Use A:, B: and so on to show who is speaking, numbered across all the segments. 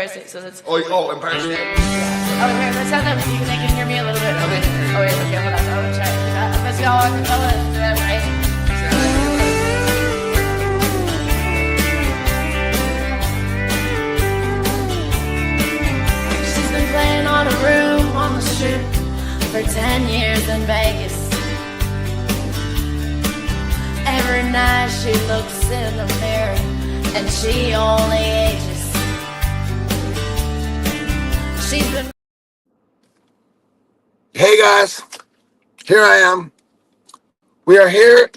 A: State, so that's.
B: Empire State.
A: Yeah. Oh, here, let's have them. They can hear me a little bit. Okay. Oh, wait, okay, hold on. Oh, check. Let's go on. Right? She's been playing on a room on the strip for 10 years in Vegas. Every night she looks in the mirror and she only ages. She's been.
B: Hey guys, here I am. We are here.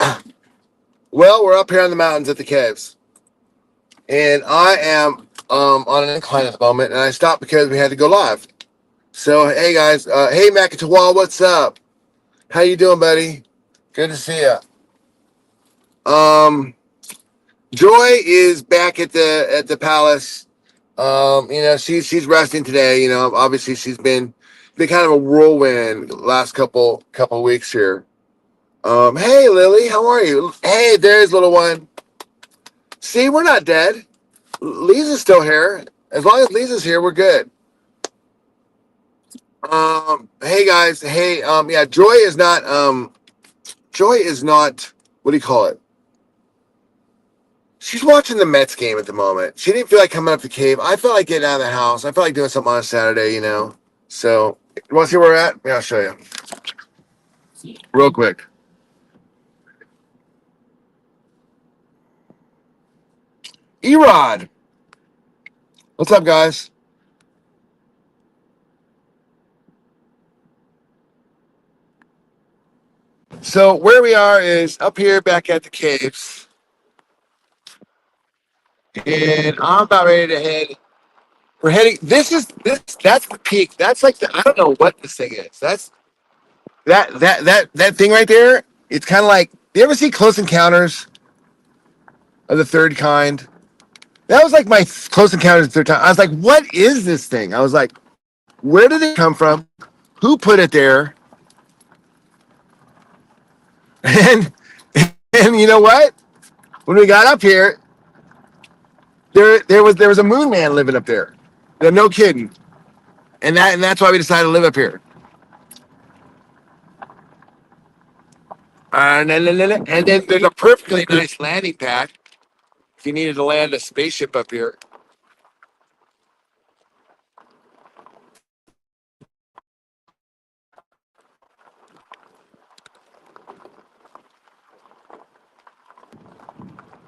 B: Well, we're up here in the mountains at the caves, and I am on an incline at the moment, and I stopped because we had to go live. So hey guys, hey Macatawa, what's up? How you doing, buddy? Good to see you. Joy is back at the palace. She's resting today. Obviously she's been kind of a whirlwind last couple weeks here. Hey Lily, how are you? Hey, there's little one. See, we're not dead. Lisa's still here. As long as Lisa's here, we're good. Hey guys. Hey, yeah, Joy is not. What do you call it? She's watching the Mets game at the moment. She didn't feel like coming up the cave. I felt like getting out of the house. I felt like doing something on a Saturday, So, you want to see where we're at? Yeah, I'll show you. Real quick. Erod. What's up, guys? So, where we are is up here back at the caves. And I'm about ready to head. We're heading. That's the peak. That's like I don't know what this thing is. That's that thing right there. It's kind of like, you ever see Close Encounters of the Third Kind? That was like my Close Encounters of the Third Kind. I was like, what is this thing? I was like, where did it come from? Who put it there? And and you know what? When we got up here, there was a moon man living up there. No kidding. And that's why we decided to live up here. And then there's a perfectly nice landing pad if you needed to land a spaceship up here.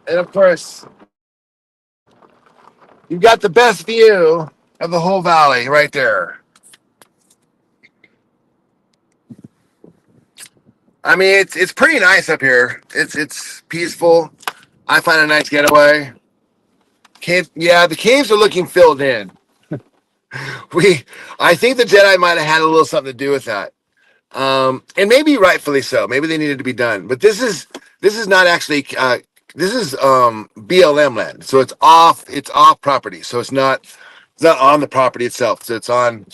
B: And of course, you've got the best view of the whole valley right there. I mean, it's pretty nice up here. It's peaceful. I find a nice getaway. The caves are looking filled in. I think the Jedi might have had a little something to do with that, and maybe rightfully so. Maybe they needed to be done. But this is not actually. This is BLM land, so it's off property. So it's not on the property itself. So it's on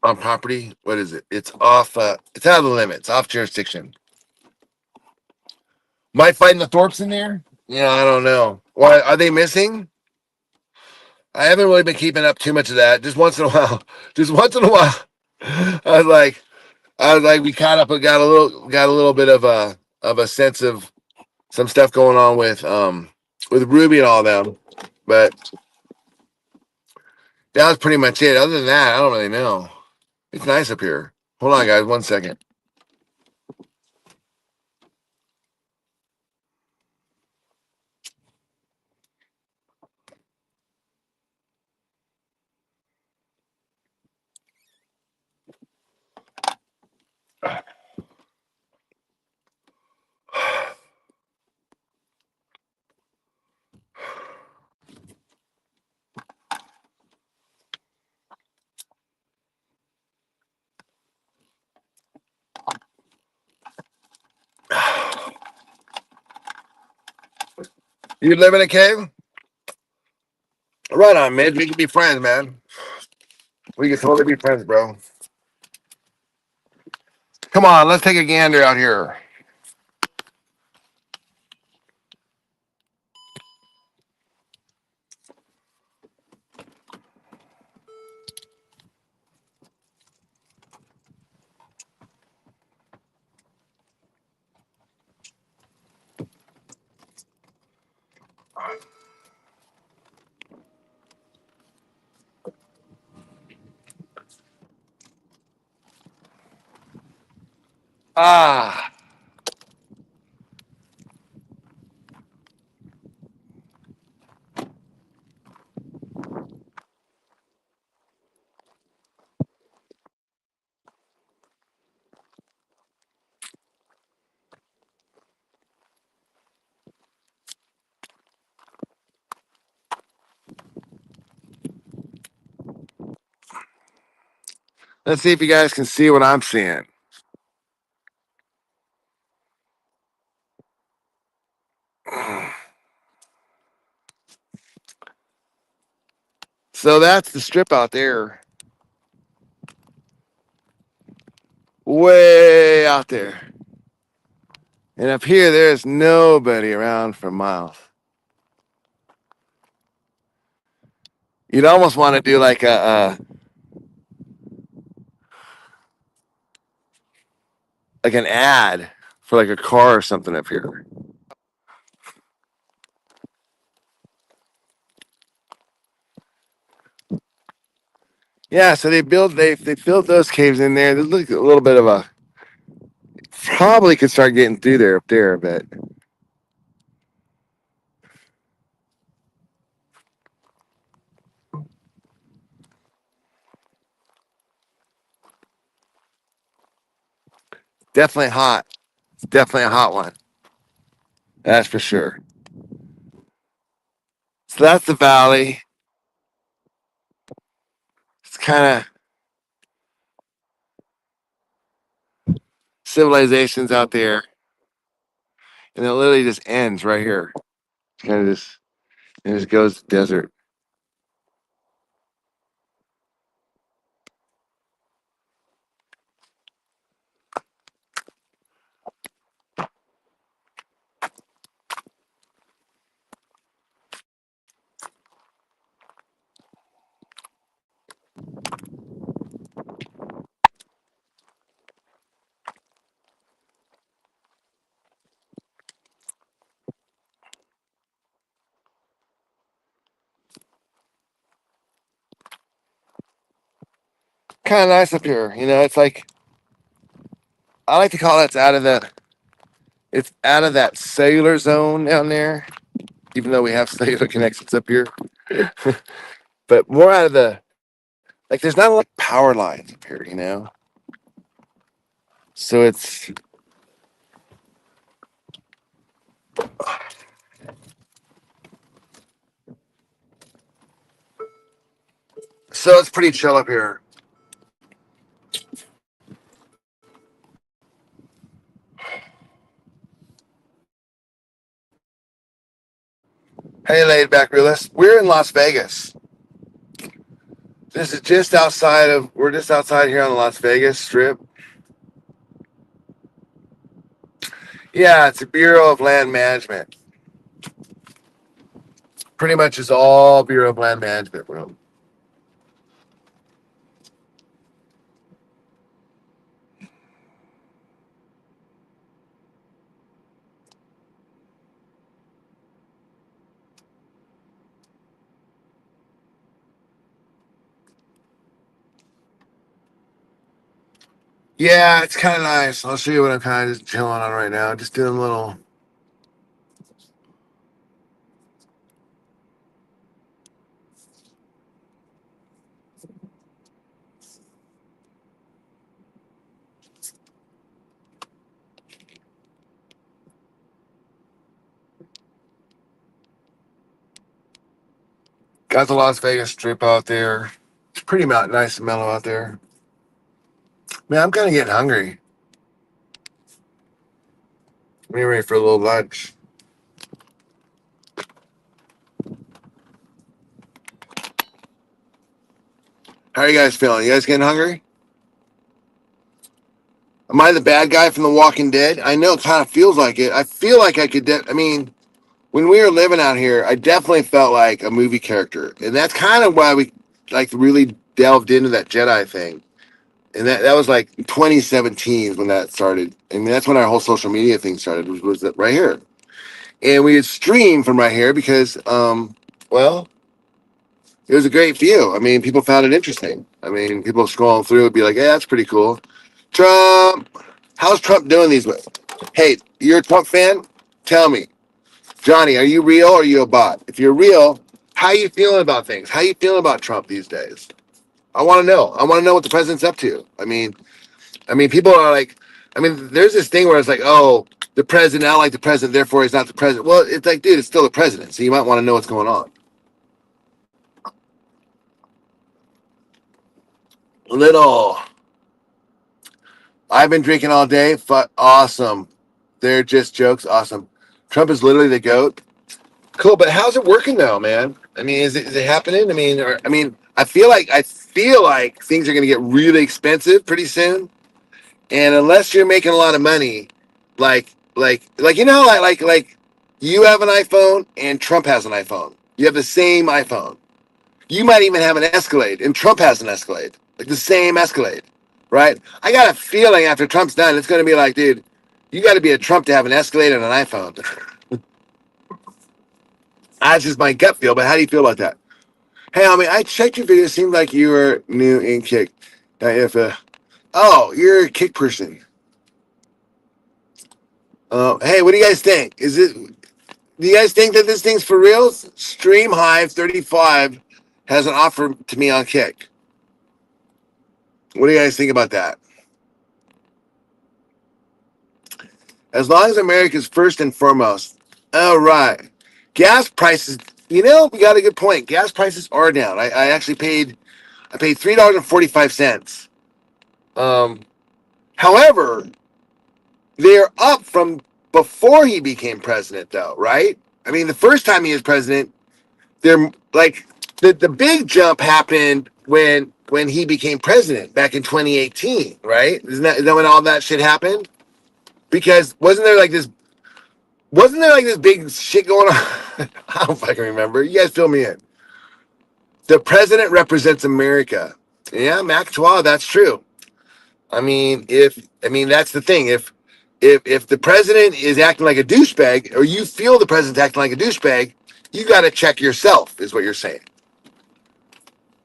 B: property. What is it? It's off. It's out of the limits, off jurisdiction. Might find the Thorpes in there. Yeah, I don't know. Why are they missing? I haven't really been keeping up too much of that. Just once in a while. I was like, we caught up and got a little bit of a sense of some stuff going on with Ruby and all them. But that was pretty much it. Other than that, I don't really know. It's nice up here. Hold on, guys, 1 second. You live in a cave? Right on, Midge. We can be friends, man. We can totally be friends, bro. Come on, let's take a gander out here. Ah. Let's see if you guys can see what I'm seeing. So that's the strip out there. Way out there. And up here, there's nobody around for miles. You'd almost want to do like like an ad for like a car or something up here. Yeah, so they filled those caves in there. There's a little bit of a probably could start getting through there up there, but definitely hot. It's definitely a hot one. That's for sure. So that's the valley. It's kind of civilizations out there, and it literally just ends right here. It's kind of just it just goes to desert. Kind of nice up here. You know, it's like I like to call it it's out of that cellular zone down there. Even though we have cellular connections up here, but more out of the like. There's not a lot of power lines up here. You know, so it's pretty chill up here. Hey, laid back realist. We're in Las Vegas. This is just outside of. We're just outside here on the Las Vegas Strip. Yeah, it's a Bureau of Land Management. Pretty much is all Bureau of Land Management, bro. Yeah, it's kind of nice. I'll show you what I'm kind of just chilling on right now. Just doing a little. Got the Las Vegas Strip out there. It's pretty nice and mellow out there. Man, I'm kind of getting hungry. I'm getting ready for a little lunch. How are you guys feeling? You guys getting hungry? Am I the bad guy from The Walking Dead? I know it kind of feels like it. I feel like I could. I mean, when we were living out here, I definitely felt like a movie character, and that's kind of why we like really delved into that Jedi thing. And that was like 2017 when that started. I mean, that's when our whole social media thing started. Was right here, and we would stream from right here because, well, it was a great view. I mean, people found it interesting. I mean, people scrolling through would be like, "Yeah, that's pretty cool." Trump. How's Trump doing these ways? Hey, you're a Trump fan? Tell me. Johnny, are you real or are you a bot? If you're real, how are you feeling about things? How are you feeling about Trump these days? I want to know. I want to know what the president's up to. People are like, there's this thing where it's like, oh, the president, I don't like the president, therefore he's not the president. Well, it's like, dude, it's still the president, so you might want to know what's going on. Little, I've been drinking all day. Awesome. They're just jokes. Awesome. Trump is literally the GOAT. Cool, but how's it working though, man? Is it happening? I feel like things are going to get really expensive pretty soon. And unless you're making a lot of money, like you have an iPhone and Trump has an iPhone. You have the same iPhone. You might even have an Escalade and Trump has an Escalade, like the same Escalade, right? I got a feeling after Trump's done, it's going to be like, dude, you got to be a Trump to have an Escalade and an iPhone. That's just my gut feel. But how do you feel about that? Hey, I checked your video. It seemed like you were new in Kick. You're a Kick person. Hey, what do you guys think? Do you guys think that this thing's for real? Stream Hive 35 has an offer to me on Kick. What do you guys think about that? As long as America's first and foremost. All right. Gas prices, we got a good point. Gas prices are down. I paid $3.45. However, they're up from before he became president, though, right? The first time he was president, they're like the big jump happened when he became president back in 2018, right? Is that when all that shit happened? Because wasn't there like this big shit going on? I don't fucking remember. You guys fill me in. The president represents America. Yeah, Mac 12, that's true. That's the thing. If the president is acting like a douchebag, or you feel the president's acting like a douchebag, you got to check yourself, is what you're saying.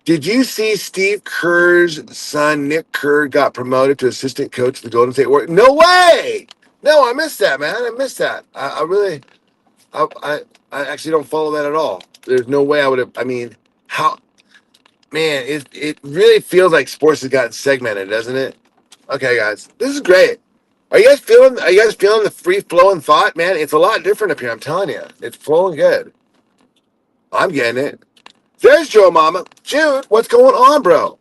B: Did you see Steve Kerr's son, Nick Kerr, got promoted to assistant coach of the Golden State Warriors? No way! No, I missed that, man. I missed that. I actually don't follow that at all. There's no way I would have. How? Man, it really feels like sports has gotten segmented, doesn't it? Okay, guys, this is great. Are you guys feeling the free flowing thought, man? It's a lot different up here. I'm telling you, it's flowing good. I'm getting it. There's Joe Mama. Jude, what's going on, bro?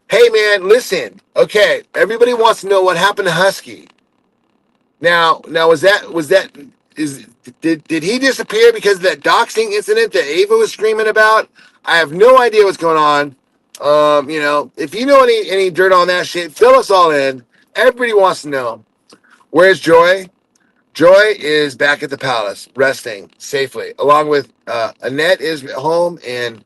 B: Hey, man, listen. Okay, everybody wants to know what happened to Husky. Now, did he disappear because of that doxing incident that Ava was screaming about? I have no idea what's going on. If you know any dirt on that shit, fill us all in. Everybody wants to know. Where's Joy? Joy is back at the palace, resting safely, along with Annette is home, and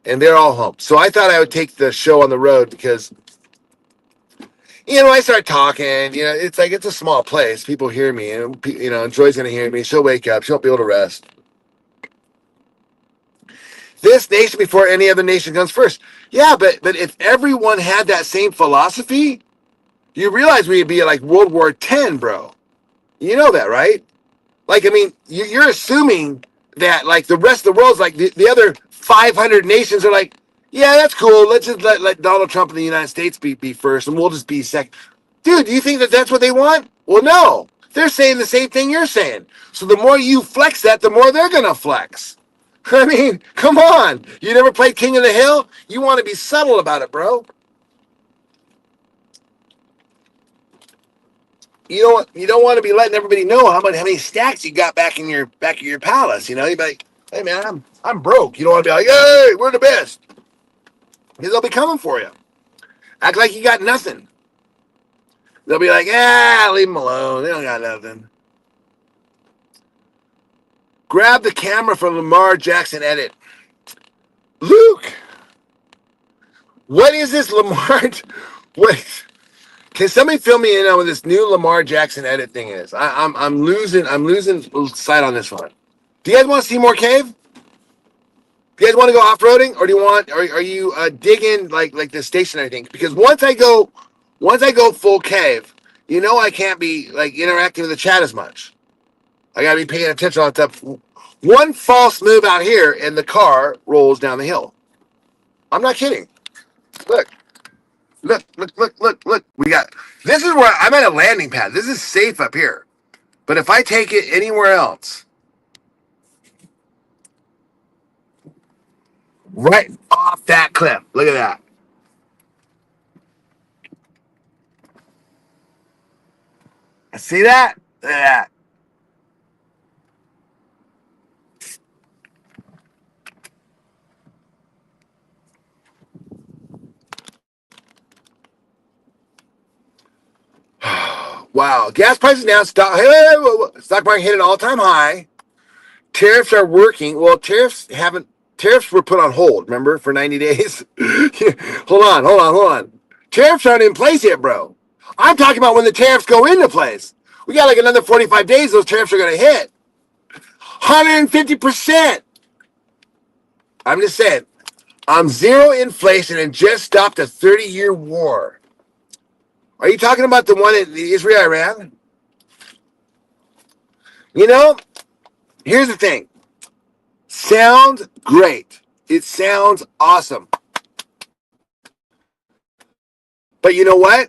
B: they're all home. So I thought I would take the show on the road because, I start talking. It's like it's a small place. People hear me, and Joy's gonna hear me. She'll wake up. She'll be able to rest. This nation before any other nation comes first. Yeah, but if everyone had that same philosophy, you realize we'd be like World War X, bro. You know that, right? You're assuming that like the rest of the world's like the other 500 nations are like, yeah, that's cool. Let's just let Donald Trump and the United States be first, and we'll just be second. Dude, do you think that that's what they want? Well, no. They're saying the same thing you're saying. So the more you flex that, the more they're going to flex. Come on. You never played King of the Hill? You want to be subtle about it, bro. You don't want to be letting everybody know how many stacks you got back in your palace. You'd be like, hey man, I'm broke. You don't want to be like, hey, we're the best. Because they'll be coming for you. Act like you got nothing. They'll be like, leave them alone. They don't got nothing. Grab the camera from Lamar Jackson edit. Luke, what is this Lamar? What? Can somebody fill me in on what this new Lamar Jackson edit thing is? I'm losing sight on this one. Do you guys want to see more cave? Do you guys want to go off-roading, or are you digging like the stationary thing? Because once I go full cave, you know I can't be like interacting with the chat as much. I gotta be paying attention on stuff. One false move out here, and the car rolls down the hill. I'm not kidding. Look, look, look, look, look, look. We got. This is where I'm at a landing pad. This is safe up here. But if I take it anywhere else, right off that cliff. Look at that. See that? Look at that. Wow. Gas prices now. Stock market hit an all-time high. Tariffs are working. Well, tariffs were put on hold, remember, for 90 days? Hold on. Tariffs aren't in place yet, bro. I'm talking about when the tariffs go into place. We got like another 45 days, those tariffs are going to hit. 150%. I'm just saying, zero inflation and just stopped a 30-year war. Are you talking about the one in Israel-Iran? You know, here's the thing. Sounds great. It sounds awesome. But you know what?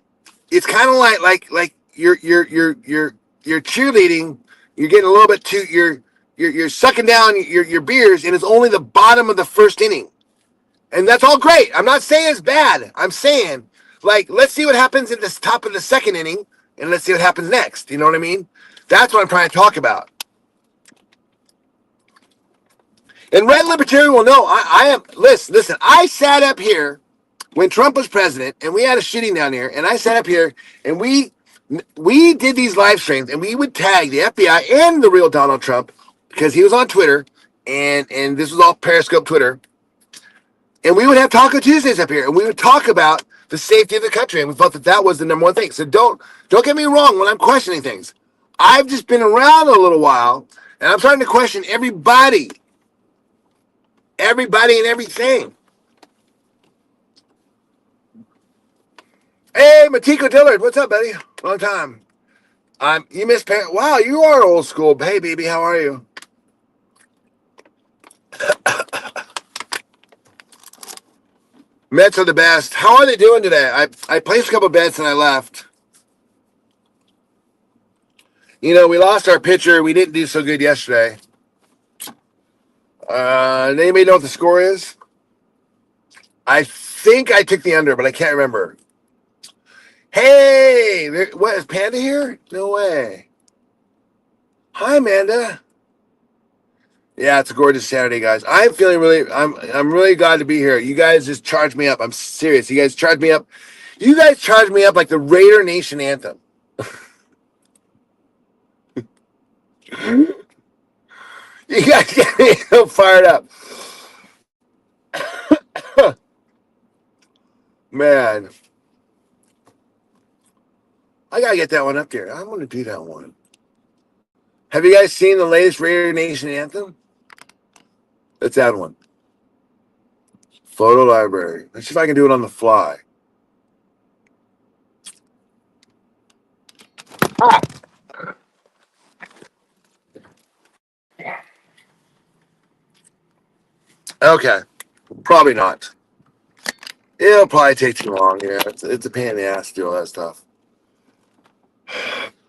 B: It's kind of like you're cheerleading. You're getting a little bit too. You're sucking down your beers, and it's only the bottom of the first inning, and that's all great. I'm not saying it's bad. I'm saying like let's see what happens at the top of the second inning, and let's see what happens next. You know what I mean? That's what I'm trying to talk about. And Red Libertarian will know I am. Listen. I sat up here when Trump was president, and we had a shooting down here, and I sat up here, and we did these live streams, and we would tag the FBI and the real Donald Trump because he was on Twitter, and this was all Periscope Twitter, and we would have Taco Tuesdays up here, and we would talk about the safety of the country, and we thought that was the number one thing. So don't get me wrong when I'm questioning things. I've just been around a little while, and I'm starting to question everybody and everything. Hey, Matiko Dillard, what's up, buddy? Long time. You missed parent. Wow, you are old school. Hey, baby, how are you? Mets are the best. How are they doing today? I placed a couple bets and I left. You know, we lost our pitcher. We didn't do so good yesterday. Anybody know what the score is? I think I took the under, but I can't remember. Hey, what is Panda here? No way. Hi, Amanda. Yeah, it's a gorgeous Saturday, guys. I'm feeling I'm really glad to be here. You guys just charged me up. I'm serious. You guys charged me up. You guys charged me up like the Raider Nation anthem. You guys get me so fired up. Man. I gotta get that one up there. I'm gonna do that one. Have you guys seen the latest Raider Nation anthem? Let's add one. Photo library. Let's see if I can do it on the fly. Ah. Okay. Probably not. It'll probably take too long. Yeah, it's a pain in the ass to do all that stuff.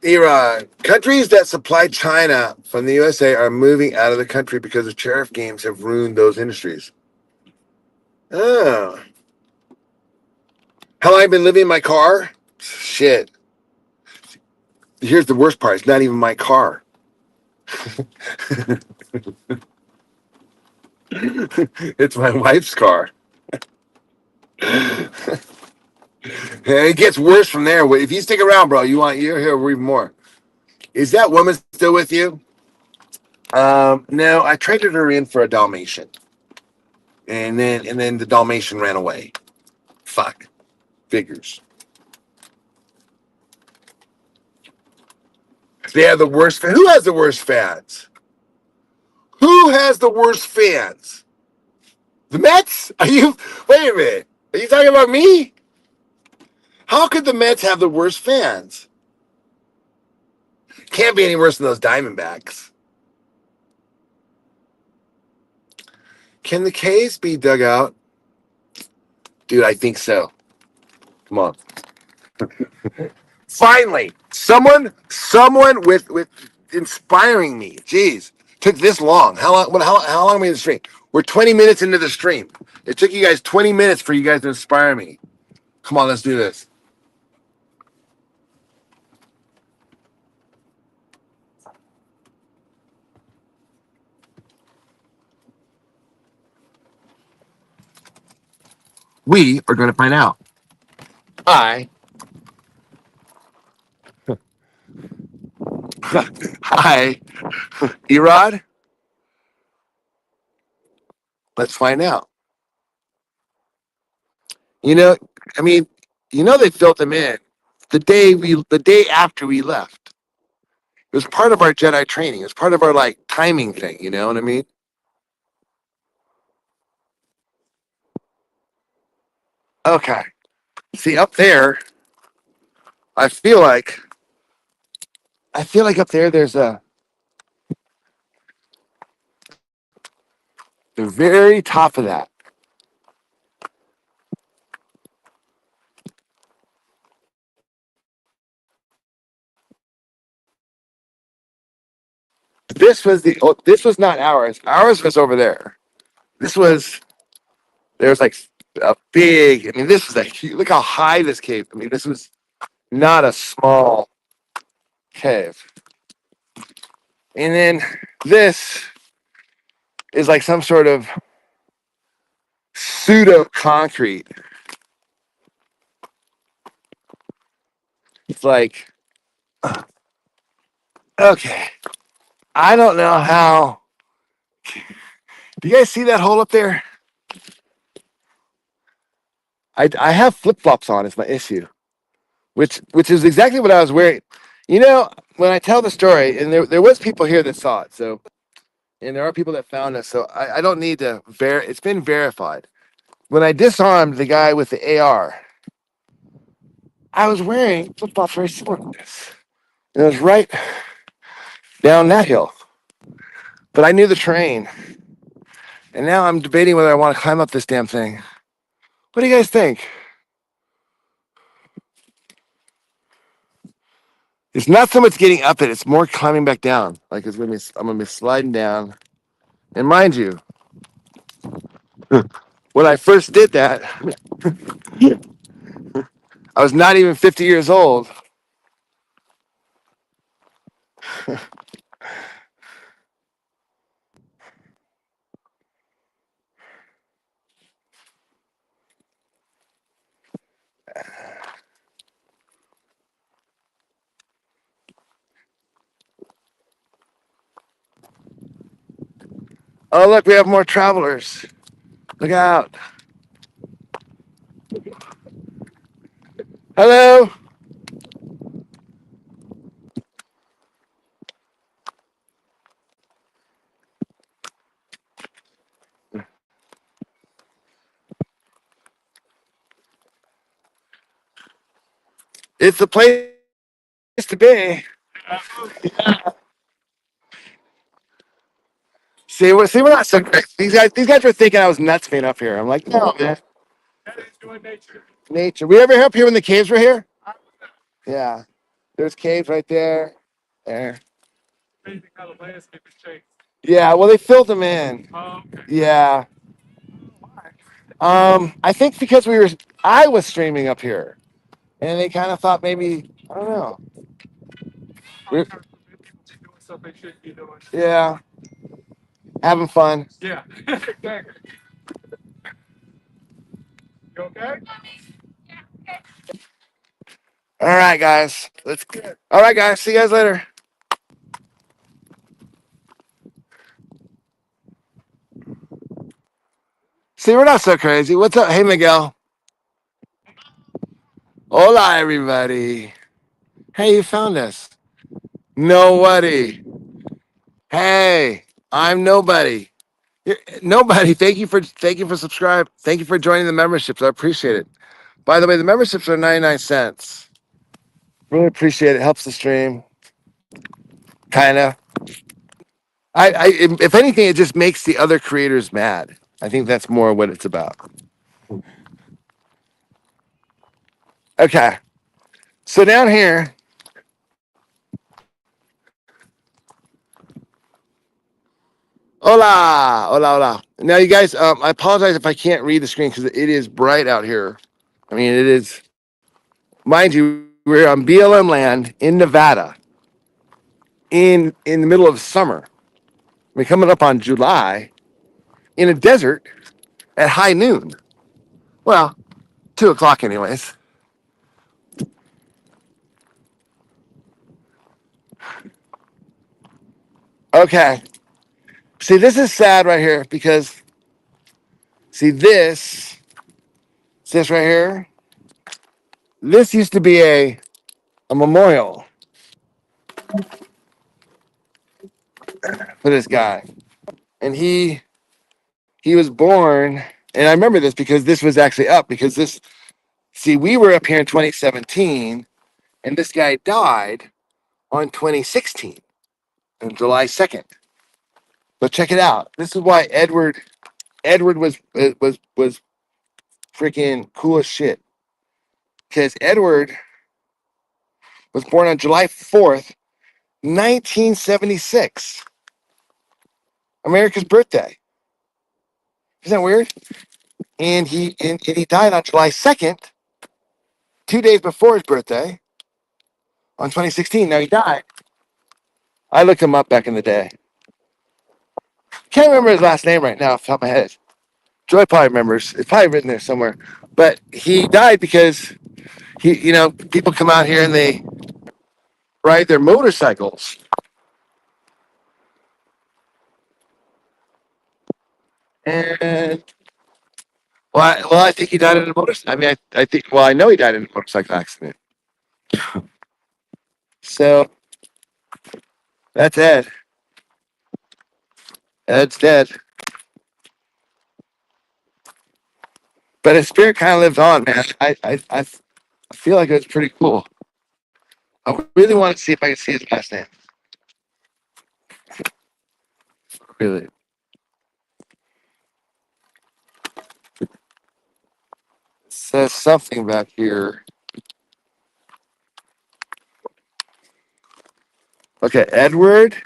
B: Iran. Countries that supply China from the USA are moving out of the country because the tariff games have ruined those industries. Oh. How long have I been living in my car? Shit. Here's the worst part. It's not even my car. It's my wife's car. And it gets worse from there. If you stick around, bro, you're here even more. Is that woman still with you? No, I traded her in for a Dalmatian. And then the Dalmatian ran away. Fuck. Figures. They have the worst fans. Who has the worst fans? Who has the worst fans? The Mets? Wait a minute. Are you talking about me? How could the Mets have the worst fans? Can't be any worse than those Diamondbacks. Can the K's be dug out? Dude, I think so. Come on. Finally, someone with inspiring me. Jeez, took this long. How long? How long are we in the stream? We're 20 minutes into the stream. It took you guys 20 minutes for you guys to inspire me. Come on, let's do this. We are going to find out. Hi. Hi. Erod? Let's find out. You know, I mean, they filled them in the day after we left. It was part of our Jedi training. It was part of our like timing thing. You know what I mean? Okay. See up there, I feel like up there there's the very top of that. This was not ours. Ours was over there. There's like a big. I mean, this was look how high this cave. I mean, this was not a small cave. And then this is like some sort of pseudo concrete. It's like, okay, I don't know how. Do you guys see that hole up there? I have flip flops on. It's my issue, which is exactly what I was wearing. When I tell the story, and there was people here that saw it, so, and there are people that found us, so I don't need to it's been verified. When I disarmed the guy with the AR, I was wearing flip flops very similar to this, and it was right down that hill. But I knew the terrain, and now I'm debating whether I want to climb up this damn thing. What do you guys think? It's not so much getting up it; it's more climbing back down. Like I'm gonna be sliding down. And mind you, when I first did that, I was not even 50 years old. Oh, look, we have more travelers. Look out. Hello. It's the place to be. See, we're not so great. These guys were thinking I was nuts being up here. I'm like, no, man. That is doing nature. Nature. We ever up here when the caves were here? Yeah. There's caves right there. There. Yeah, well, they filled them in. Oh, okay. Yeah. I think because I was streaming up here, and they kind of thought maybe, I don't know. Yeah. Having fun. Yeah. Exactly. You okay? All right, guys. All right, guys. See you guys later. See, we're not so crazy. What's up? Hey, Miguel. Hola, everybody. Hey, you found us. Nobody. Hey, I'm nobody. Nobody. Thank you for subscribing. Thank you for joining the memberships. I appreciate it. By the way, the memberships are 99 cents. Really appreciate it. Helps the stream. kind of. If anything, it just makes the other creators mad. I think that's more what it's about. Okay, so down here, hola, hola, hola. Now, you guys, I apologize if I can't read the screen because it is bright out here. I mean, it is. Mind you, we're on BLM land in Nevada, in the middle of summer. We're coming up on July, in a desert at high noon. Well, 2 o'clock, anyways. Okay. See, this is sad right here because, see, this right here, this used to be a memorial for this guy. And he was born, and I remember this because this was actually up because this, see, we were up here in 2017, and this guy died on 2016 on July 2nd. But check it out. This is why Edward was freaking cool as shit. Because Edward was born on July 4th, 1976. America's birthday. Isn't that weird? And he died on July 2nd, 2 days before his birthday, on 2016. Now he died. I looked him up back in the day. Can't remember his last name right now off the top of my head. Joy probably remembers. It's probably written there somewhere. But he died because people come out here and they ride their motorcycles. And I think he died in a motorcycle. I mean, I think. Well, I know he died in a motorcycle accident. So that's Ed. Ed's dead. But his spirit kind of lives on, man. I feel like it was pretty cool. I really want to see if I can see his last name. Really. It says something back here. Okay, Edward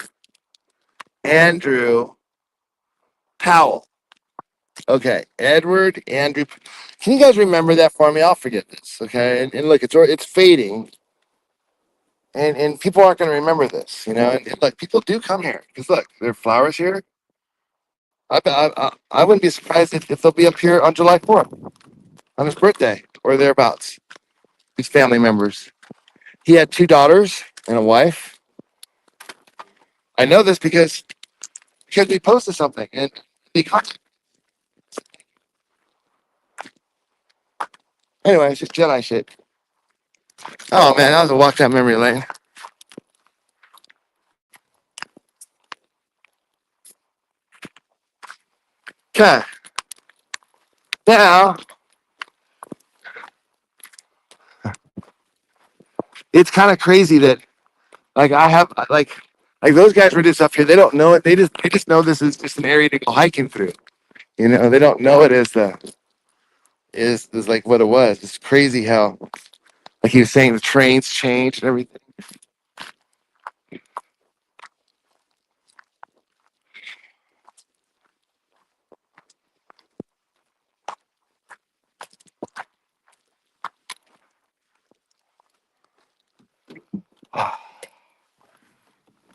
B: Andrew Powell. Okay, Edward Andrew. Can you guys remember that for me? I'll forget this. Okay, and look, it's fading, and people aren't going to remember this. And look, people do come here because look, there are flowers here. I wouldn't be surprised if they'll be up here on July 4th on his birthday or thereabouts. His family members. He had 2 daughters and a wife. I know this because we posted something and they contacted. Anyway, it's just Jedi shit. Oh man, that was a walk down memory lane. Okay. Now, it's kind of crazy that I have like those guys were just up here. They don't know it. They just know this is just an area to go hiking through. They don't know it as is like what it was. It's crazy how, like he was saying, the trains changed and everything.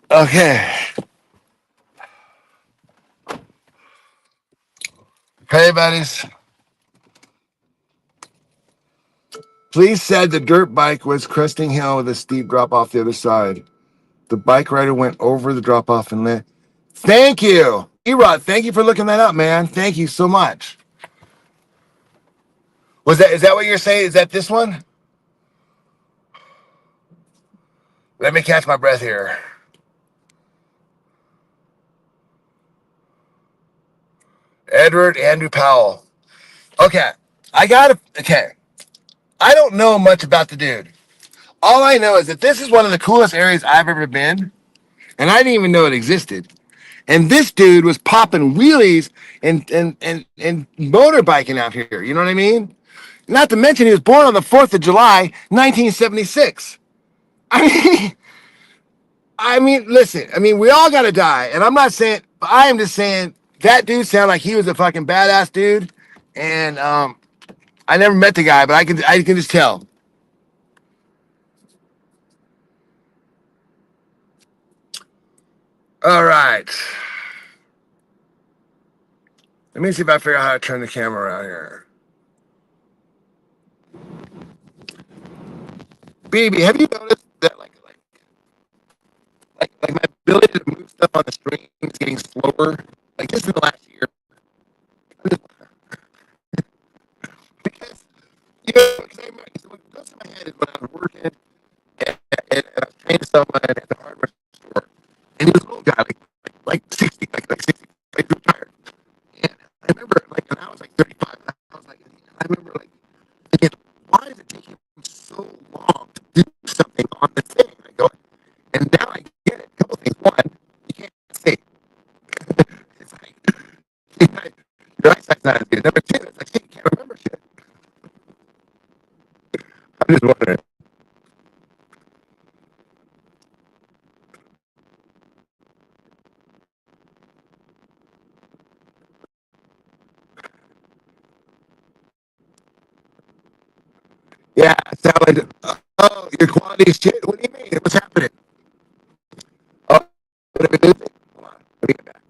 B: Okay. Hey, buddies. Police said the dirt bike was cresting hill with a steep drop off the other side. The bike rider went over the drop off and lit. Thank you, Erod. Thank you for looking that up, man. Thank you so much. Is that what you're saying? Is that this one? Let me catch my breath here. Edward Andrew Powell. Okay. Okay. I don't know much about the dude. All I know is that this is one of the coolest areas I've ever been. and I didn't even know it existed. And this dude was popping wheelies and motorbiking out here. You know what I mean? Not to mention he was born on the 4th of July, 1976. I mean, listen. I mean, we all gotta die, and I'm not saying. I am just saying that dude sounded like he was a fucking badass dude, and I never met the guy, but I can just tell. All right. Let me see if I figure out how to turn the camera around here. Baby, have you noticed that like my ability to move stuff on the screen is getting slower? Like just in the last year. Because because I remember so what goes through my head is when I was working and I was training someone at the hardware store, and he was an old guy, like 60, like 60, like retired. And I remember and I was like 35, and I was like, and I remember again, why does it take him so long to do something on the thing? I go, and now I get it. A couple things. One, you can't see. It's like your eyesight's not as good. Number two, it's like shit, you can't remember shit. I'm just wondering. Yeah, sound oh, your quality is shit. What do you mean? What's happening? Oh, what are we losing? Hold on. Let me get back.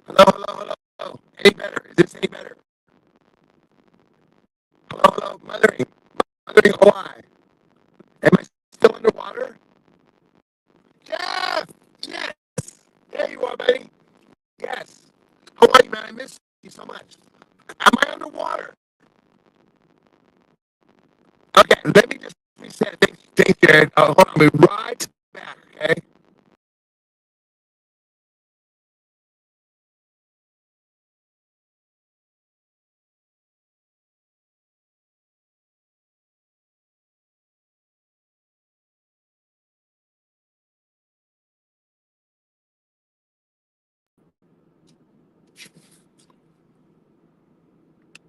B: Hello, hello, hello, hello. Any better? Is this any better? Hello, hello, mothering. Mothering, oh, why? Am I still underwater? Jeff! Yes! There you are, buddy. Yes. How are you, man? I miss you so much. Am I underwater? Okay, let me just reset. Thanks, Jared. Hold on, I'll be right back, okay?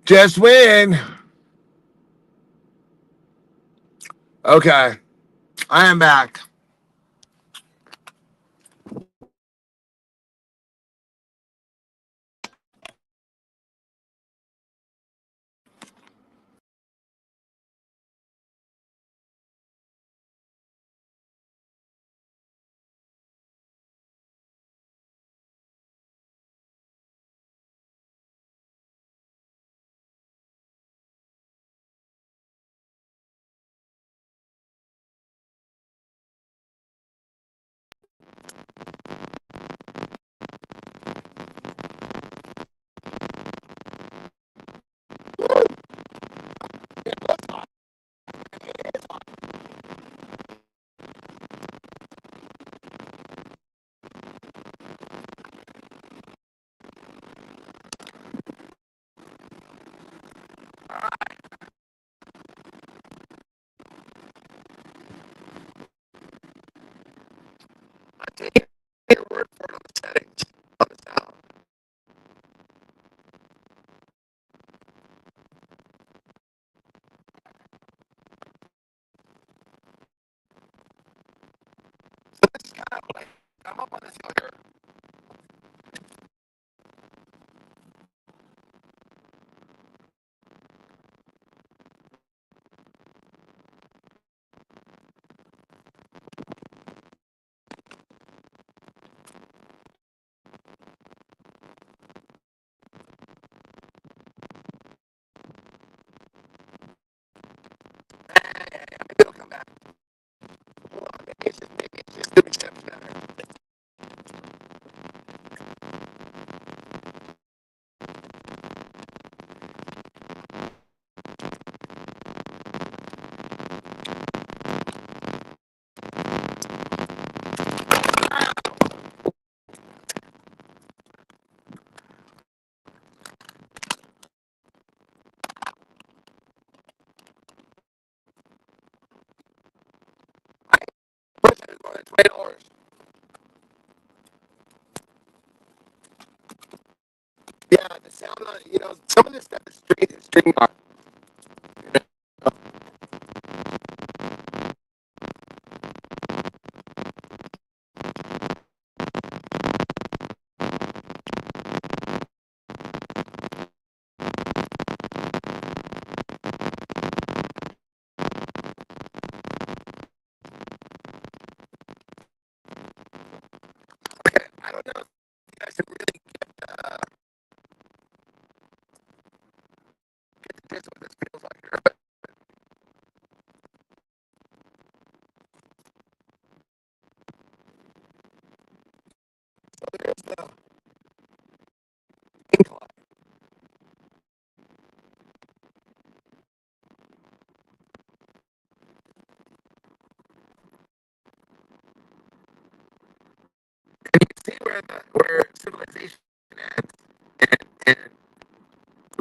B: Just win. Okay, I am back. Take your word for it on the settings, on the sound. So this is kind of I'm up on this hill here. Maybe it'll come back. Hold on, maybe it's just the reception better. Wait, orange. Yeah, the sound on, some of this stuff is string art. I don't know if you guys can really get the gist of what this feels like here, but so there's the ink line. And you can see where civilization ends and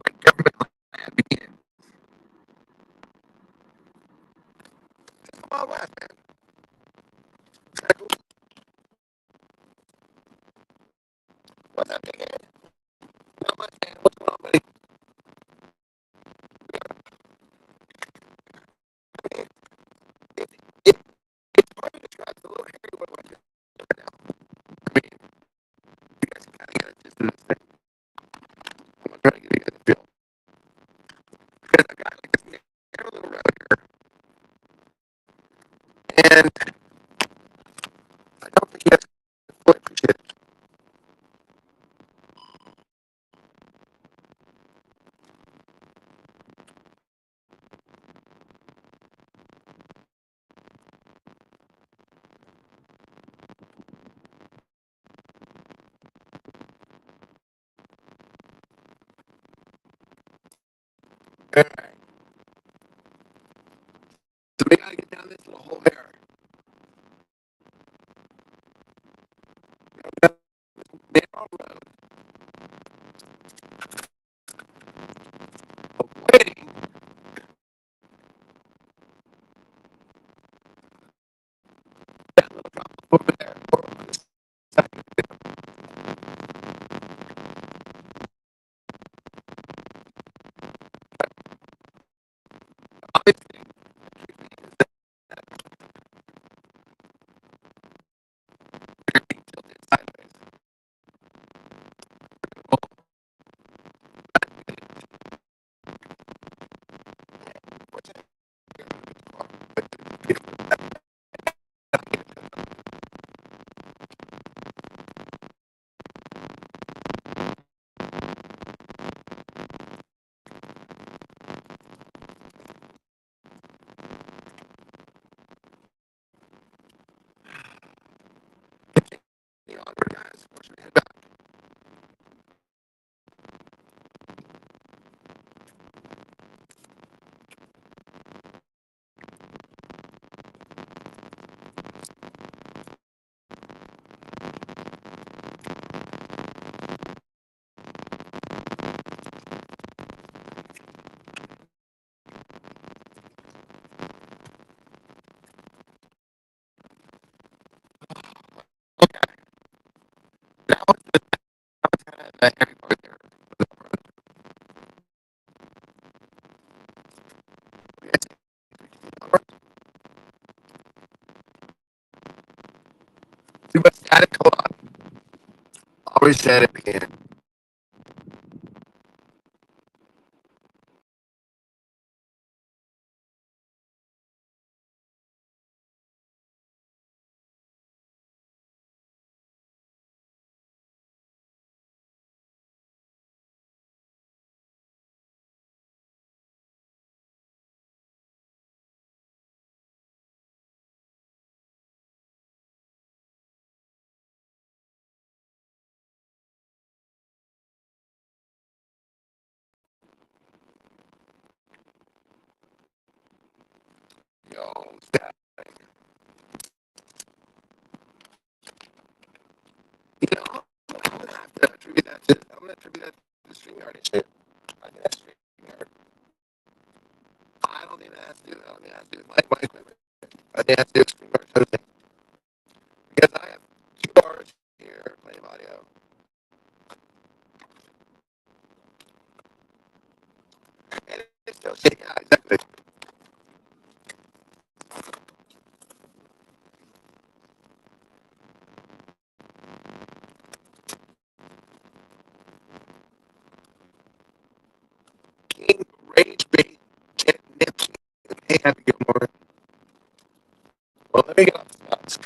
B: like government land begins. It's the Wild West, man. It's kind of cool. What's that big head? Not much, man. What's going on, buddy? I mean, it, it, it's hard to describe. It's a little hairy what we're doing right now. I mean, you guys can kind of get a gist of this thing. I'm not trying to give you guys a feel. Because I got like this narrow little road here, and I don't think you guys fully appreciate it. Alright, so we gotta get down this little hole here. Narrow road, waiting. That little drop over there. Or on this side. Obviously, you're being tilted sideways. Oh, what's it? The onward guys. Where should we head back? Okay, that was the heavy part there. See what's static? Hold on. I'll reset it again. Yo, static. I'm gonna have to attribute that to. I'm gonna attribute that to the StreamYard and shit. I think that's StreamYard. I don't think that has to do. I don't think that has to do with my equipment. I think it has to do with StreamYard. Hey, happy good morning. Well, let me get off the box.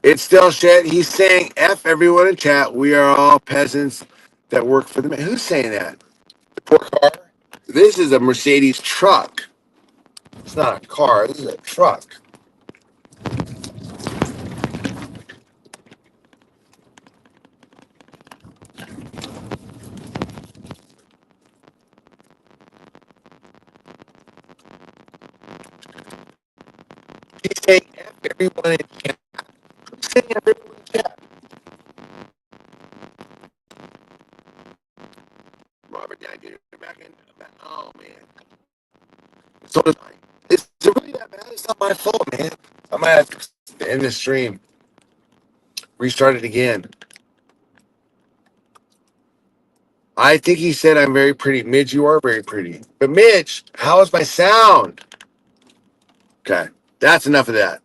B: It's still shit. He's saying F everyone in chat. We are all peasants that work for the man. Who's saying that? The poor car? This is a Mercedes truck. It's not a car. This is a truck. He's saying F everyone in chat. Who's saying F everyone in chat? Robert Downey Jr. back in. Oh, man. So did I. Is it really that bad? It's not my fault, man. I might have to end the stream. Restart it again. I think he said I'm very pretty. Midge, you are very pretty. But Midge, how is my sound? Okay, that's enough of that.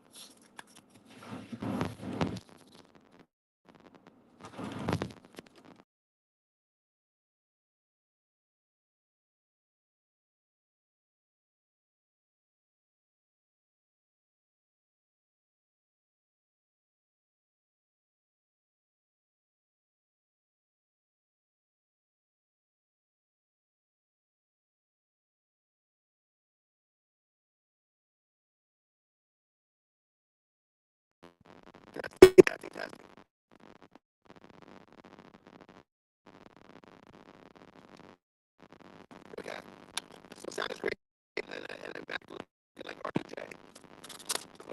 B: Okay, so sound is great. And I'm back to looking like RJ.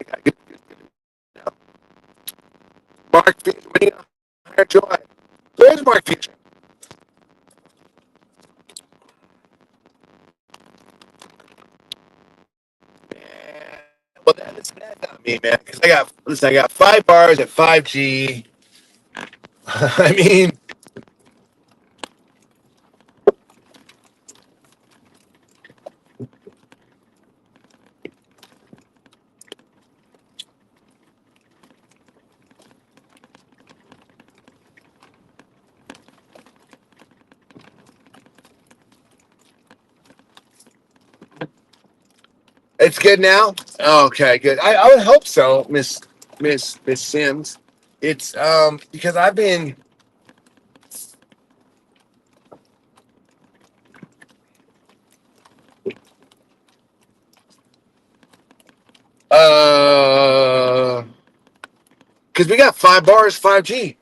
B: Okay, good. Now, Mark, when you hire Joy, where's Mark Future? Man, well, that's not me, man. Because I got 5 bars at 5G. I mean, it's good now. Okay, good. I would hope so, Miss Sims. It's because I've been because we got 5 bars, 5G.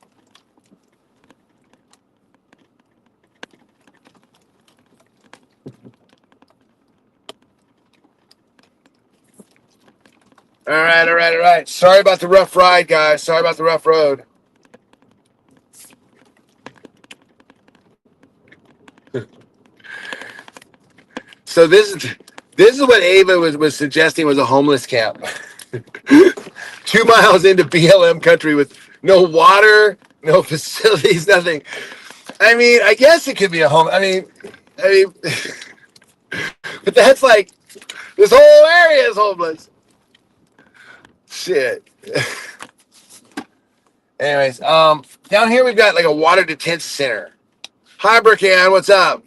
B: All right. Sorry about the rough ride, guys. Sorry about the rough road. So this is what Ava was suggesting was a homeless camp. 2 miles into BLM country with no water, no facilities, nothing. I mean, I guess it could be a home. I mean, but that's like this whole area is homeless. Shit. Anyways, down here we've got like a water detention center. Hi, Brookann, what's up?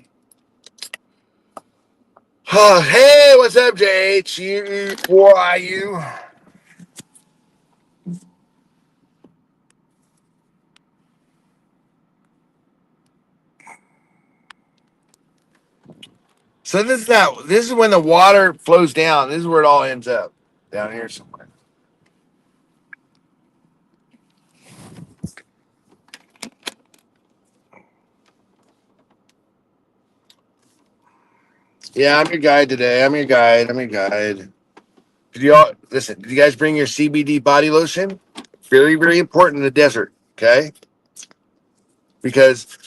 B: Oh, hey, what's up, JH? Who are you? So this is when the water flows down. This is where it all ends up. Down here somewhere. Yeah, I'm your guide today. I'm your guide. Did you all listen? Did you guys bring your CBD body lotion? Very, very important in the desert. Okay, because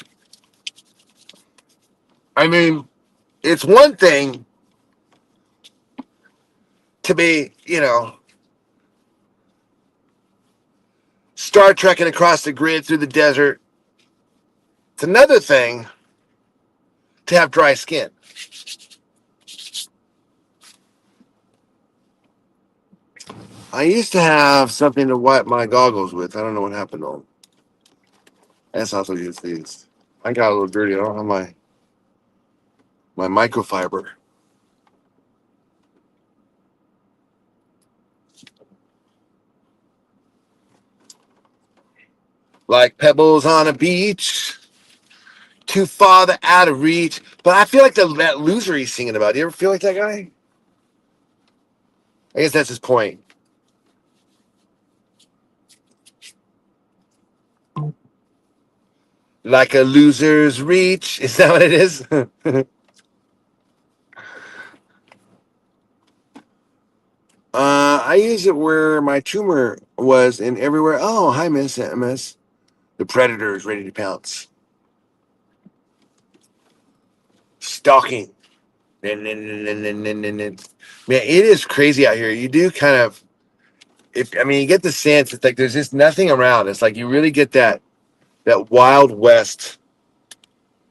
B: I mean, it's one thing to be, Star Trekking across the grid through the desert. It's another thing to have dry skin. I used to have something to wipe my goggles with. I don't know what happened to them. That's also use these. I got a little dirty. I don't have my microfiber. Like pebbles on a beach, too far out of reach. But I feel like that loser he's singing about. Do you ever feel like that guy? I guess that's his point. Like a loser's reach. Is that what it is? I use it where my tumor was and everywhere. Oh, hi, Miss MS. The predator is ready to pounce. Stalking. Man, it is crazy out here. You do kind of, you get the sense it's like there's just nothing around. It's like you really get that Wild West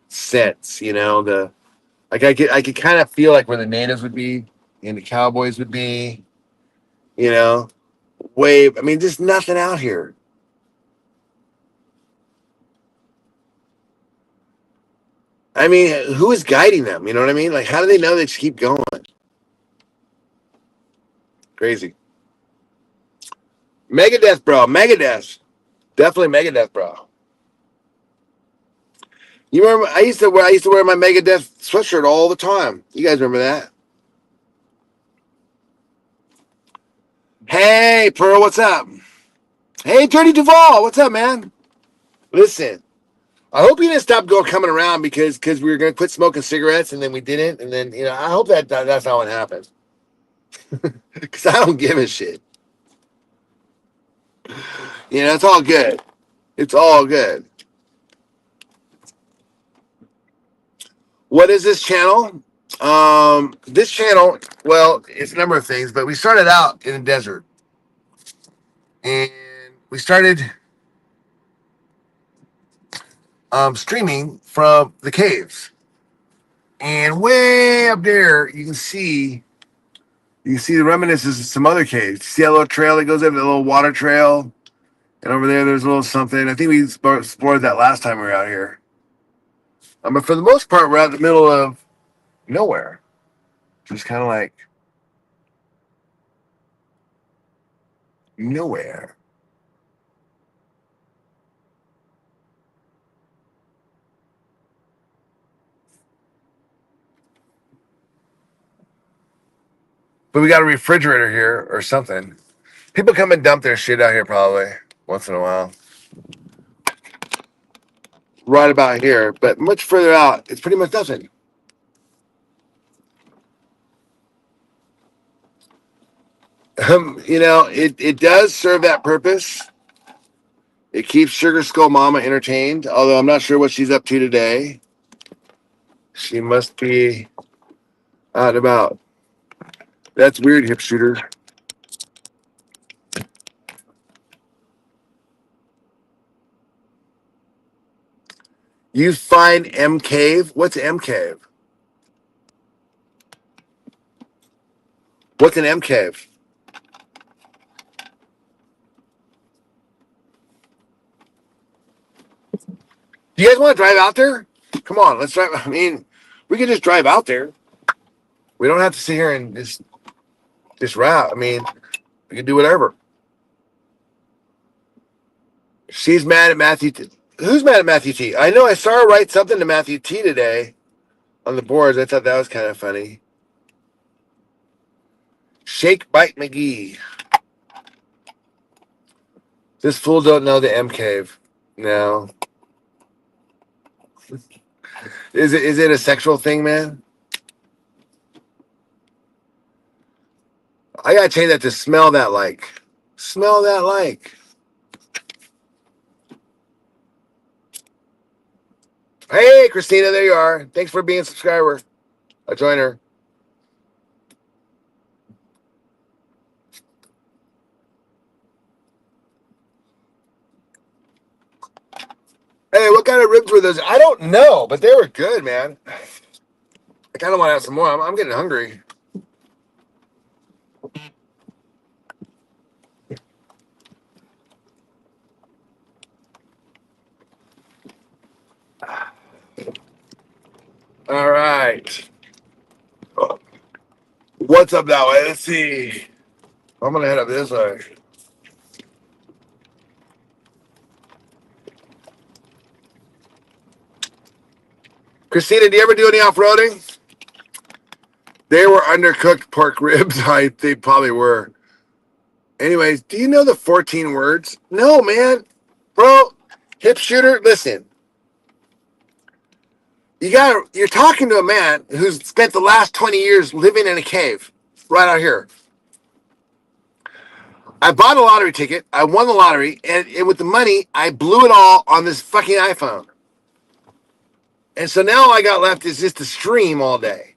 B: sense, the like I could kind of feel like where the natives would be and the cowboys would be, you know, wave. Just nothing out here. Who is guiding them? You know what I mean? Like, how do they know they just keep going? Crazy. Megadeth, bro. Megadeth. Definitely Megadeth, bro. You remember? I used to wear my Megadeth sweatshirt all the time. You guys remember that? Hey, Pearl, what's up? Hey, Dirty Duvall, what's up, man? Listen, I hope you didn't stop coming around because we were gonna quit smoking cigarettes and then we didn't, and then I hope that's not what happened. Because I don't give a shit. It's all good. It's all good. What is this channel? This channel, well, it's a number of things, but we started out in the desert, and we started streaming from the caves, and way up there you can see the reminiscences of some other caves. You see that little trail that goes over, the little water trail, and over there's a little something. I think we explored that last time we were out here. But for the most part, we're out in the middle of nowhere, just kind of like nowhere. But we got a refrigerator here or something. People come and dump their shit out here probably once in a while. Right about here, but much further out, it's pretty much nothing. It does serve that purpose. It keeps Sugar Skull Mama entertained, although I'm not sure what she's up to today. She must be out and about. That's weird, hip shooter. You find M Cave? What's M Cave? What's an M Cave? Do you guys want to drive out there? Come on, let's drive. We can just drive out there. We don't have to sit here and just route. We can do whatever. She's mad at Matthew. Who's mad at Matthew T? I know I saw her write something to Matthew T today on the boards. I thought that was kind of funny. Shake Bite McGee. This fool don't know the M Cave. No. Is it a sexual thing, man? I gotta change that to smell that like. Smell that like. Hey, Christina, there you are. Thanks for being a subscriber, a joiner. Hey, what kind of ribs were those? I don't know, but they were good, man. I kind of want to have some more. I'm getting hungry. All right. What's up that way? Let's see. I'm going to head up this way. Christina, do you ever do any off-roading? They were undercooked pork ribs. They probably were. Anyways, do you know the 14 words? No, man. Bro, hip shooter, listen. You're talking to a man who's spent the last 20 years living in a cave right out here. I bought a lottery ticket. I won the lottery. And with the money, I blew it all on this fucking iPhone. And so now all I got left is just to stream all day.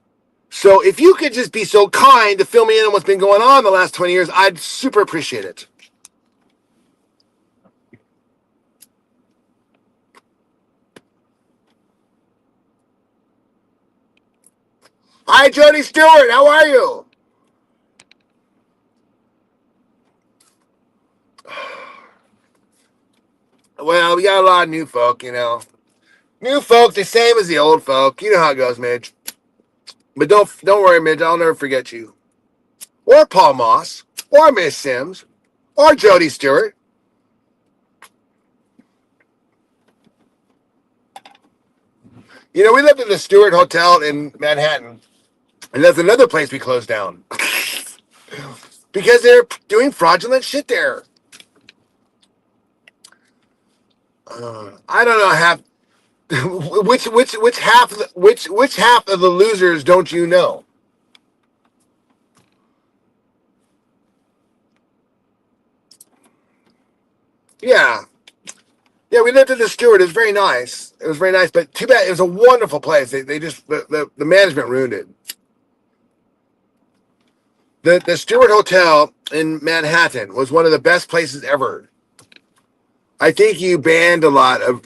B: So if you could just be so kind to fill me in on what's been going on the last 20 years, I'd super appreciate it. Hi, Jody Stewart. How are you? Well, we got a lot of new folk, you know. New folk, the same as the old folk. You know how it goes, Midge. But don't worry, Midge. I'll never forget you. Or Paul Moss. Or Miss Sims. Or Jody Stewart. You know, we lived in the Stewart Hotel in Manhattan. And that's another place we closed down. Because they're doing fraudulent shit there. I don't know half which half of the losers don't you know? Yeah. Yeah, we lived in the Stewart. It was very nice. It was very nice, but too bad. It was a wonderful place. They just the management ruined it. The Stewart Hotel in Manhattan was one of the best places ever. I think you banned a lot of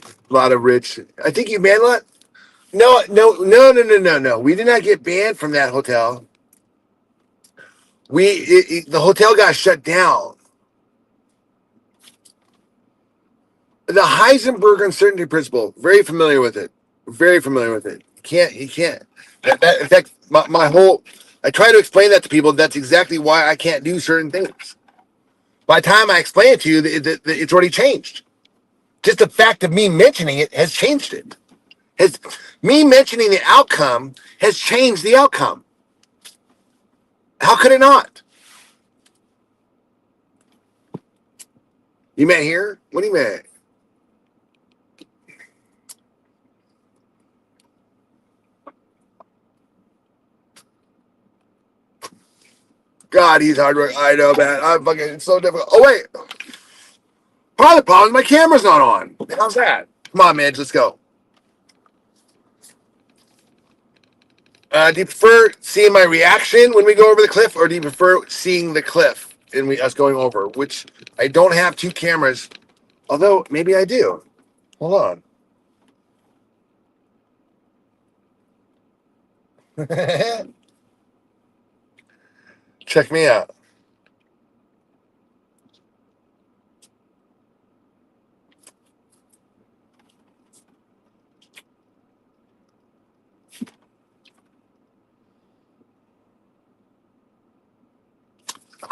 B: rich. I think you banned a lot. No. We did not get banned from that hotel. The hotel got shut down. The Heisenberg uncertainty principle. Very familiar with it. Very familiar with it. You can't. In fact, my whole. I try to explain that to people. That's exactly why I can't do certain things. By the time I explain it to you, it's already changed. Just the fact of me mentioning it has changed it. Me mentioning the outcome has changed the outcome. How could it not? You met here? What do you mean? God, he's hard work. I know, man. It's so difficult. Oh, wait. Part of the problem is my camera's not on. How's that? Come on, Midge, let's go. Do you prefer seeing my reaction when we go over the cliff, or do you prefer seeing the cliff and us going over? Which I don't have two cameras, although maybe I do. Hold on. Check me out.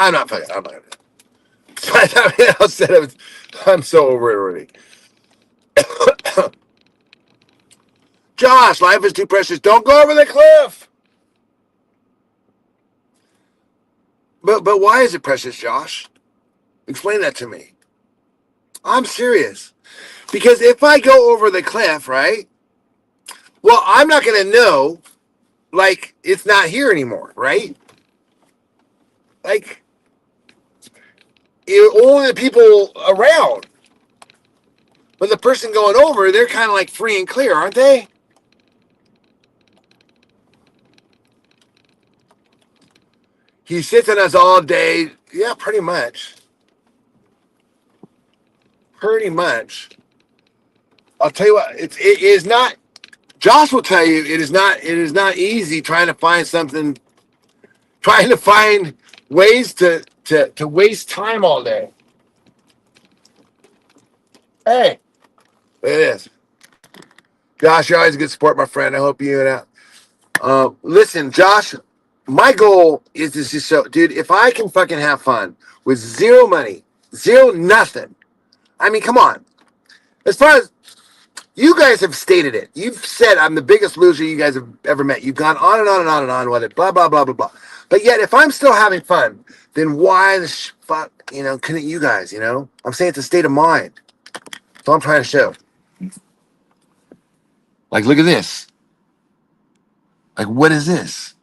B: I'm not fucking. I'm not. I'm so over it already. Josh, life is too precious. Don't go over the cliff. But why is it precious, Josh? Explain that to me. I'm serious. Because if I go over the cliff, right? Well, I'm not going to know, like, it's not here anymore, right? like only the people around. But the person going over, they're kind of like free and clear, aren't they? He sits on us all day. Yeah, pretty much. Pretty much. I'll tell you what, it is not. Josh will tell you it is not. It is not easy trying to find something. Trying to find ways to waste time all day. Hey, look at this. Josh, you're always a good sport, my friend. I hope you and listen, Josh. My goal is to just show, dude. If I can fucking have fun with zero money, zero nothing. I mean, come on. As far as you guys have stated it, you've said I'm the biggest loser you guys have ever met. You've gone on and on and on and on with it, blah blah blah blah blah. But yet, if I'm still having fun, then why the fuck, couldn't you guys? I'm saying it's a state of mind. That's all I'm trying to show. Like, look at this. Like, what is this?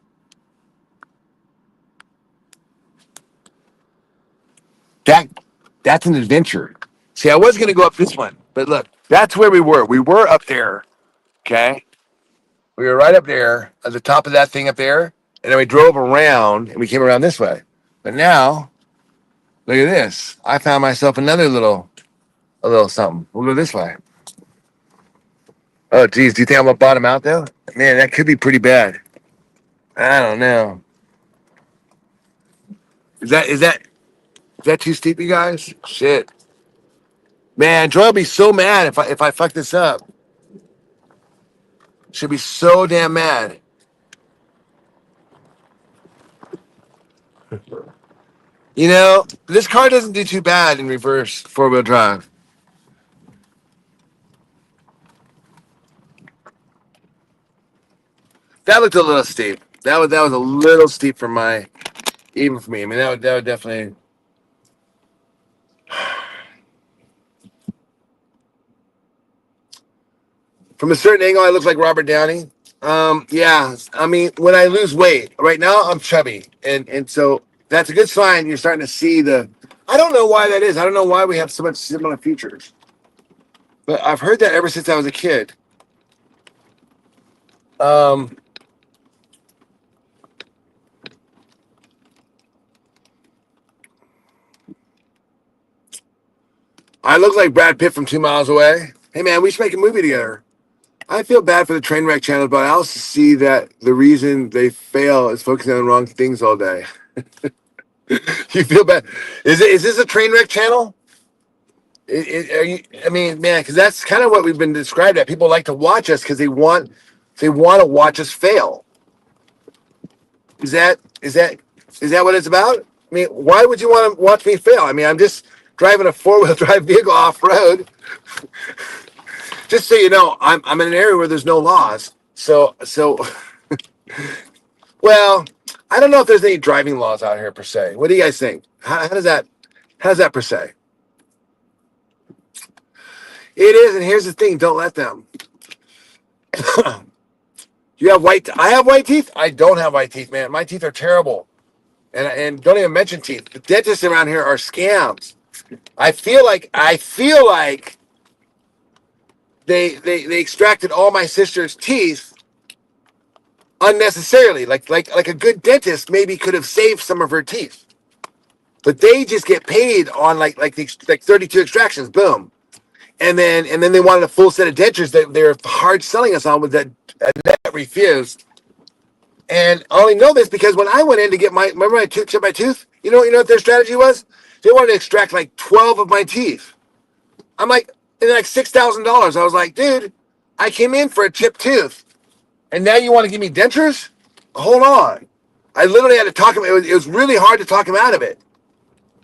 B: That's an adventure. See, I was gonna go up this one, but look, that's where we were. We were up there. Okay. We were right up there at the top of that thing up there, and then we drove around and we came around this way. But now, look at this. I found myself a little something. We'll go this way. Oh, geez. Do you think I'm gonna bottom out though? Man, that could be pretty bad. I don't know. Is that too steep, you guys? Shit. Man, Joy will be so mad if I fuck this up. She'll be so damn mad. This car doesn't do too bad in reverse 4-wheel drive. That looked a little steep. That was a little steep for me. I mean, that would definitely. From a certain angle, I look like Robert Downey. Yeah. I mean, when I lose weight, right now I'm chubby, and so that's a good sign. You're starting to see the. I don't know why that is. I don't know why we have so much similar features, but I've heard that ever since I was a kid. I look like Brad Pitt from 2 Miles Away. Hey man, we should make a movie together. I feel bad for the Trainwreck channel, but I also see that the reason they fail is focusing on the wrong things all day. You feel bad? Is this a Trainwreck channel? I mean, man, because that's kind of what we've been described at. People like to watch us because they want to watch us fail. Is that what it's about? I mean, why would you want to watch me fail? I mean, I'm just driving a 4-wheel drive vehicle off road. Just so you know, I'm in an area where there's no laws. So, well, I don't know if there's any driving laws out here per se. What do you guys think? How does that per se? It is, and here's the thing: don't let them. You have white. I have white teeth. I don't have white teeth, man. My teeth are terrible, and don't even mention teeth. The dentists around here are scams. I feel like they extracted all my sister's teeth unnecessarily. Like a good dentist maybe could have saved some of her teeth, but they just get paid on like 32 extractions. Boom. And then they wanted a full set of dentures that they're hard selling us on with that refused. And I only know this because when I went in to get remember I chipped my tooth? You know what their strategy was? They wanted to extract like 12 of my teeth. I'm like, and like $6,000. I was like, dude, I came in for a chipped tooth, and now you want to give me dentures? Hold on. I literally had to talk him. It was really hard to talk him out of it.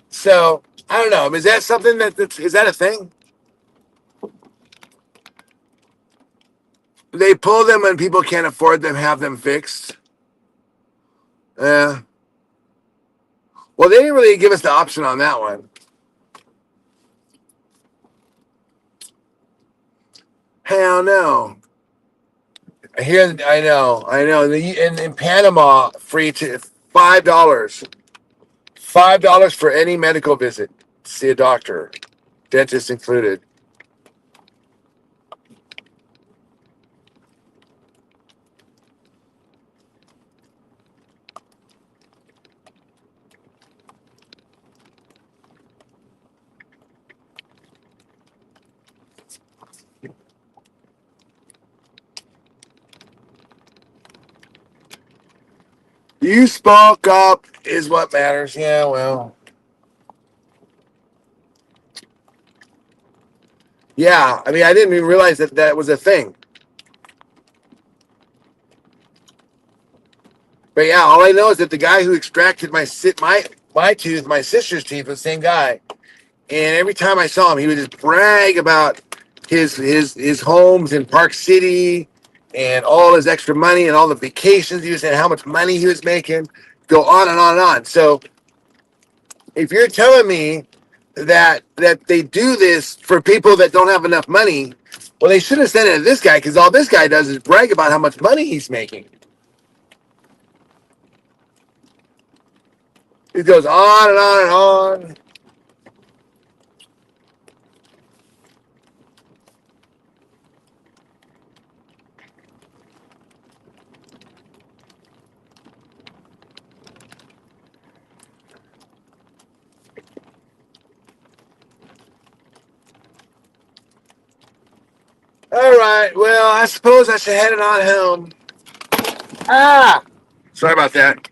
B: So I don't know. Is that something is that a thing? They pull them when people can't afford them, have them fixed. Well, they didn't really give us the option on that one. Hell no. Here, I know. In Panama, free to $5. $5 for any medical visit. See a doctor, dentist included. You spoke up is what matters. Yeah, well. Yeah, I mean, I didn't even realize that that was a thing. But yeah, all I know is that the guy who extracted my tooth, my sister's teeth, was the same guy. And every time I saw him, he would just brag about his homes in Park City and all his extra money and all the vacations he was in, how much money he was making. Go on and on and on. So if you're telling me that they do this for people that don't have enough money, well, they should have sent it to this guy, because all this guy does is brag about how much money he's making. It goes on and on and on. All right. Well, I suppose I should head it on home. Ah, sorry about that.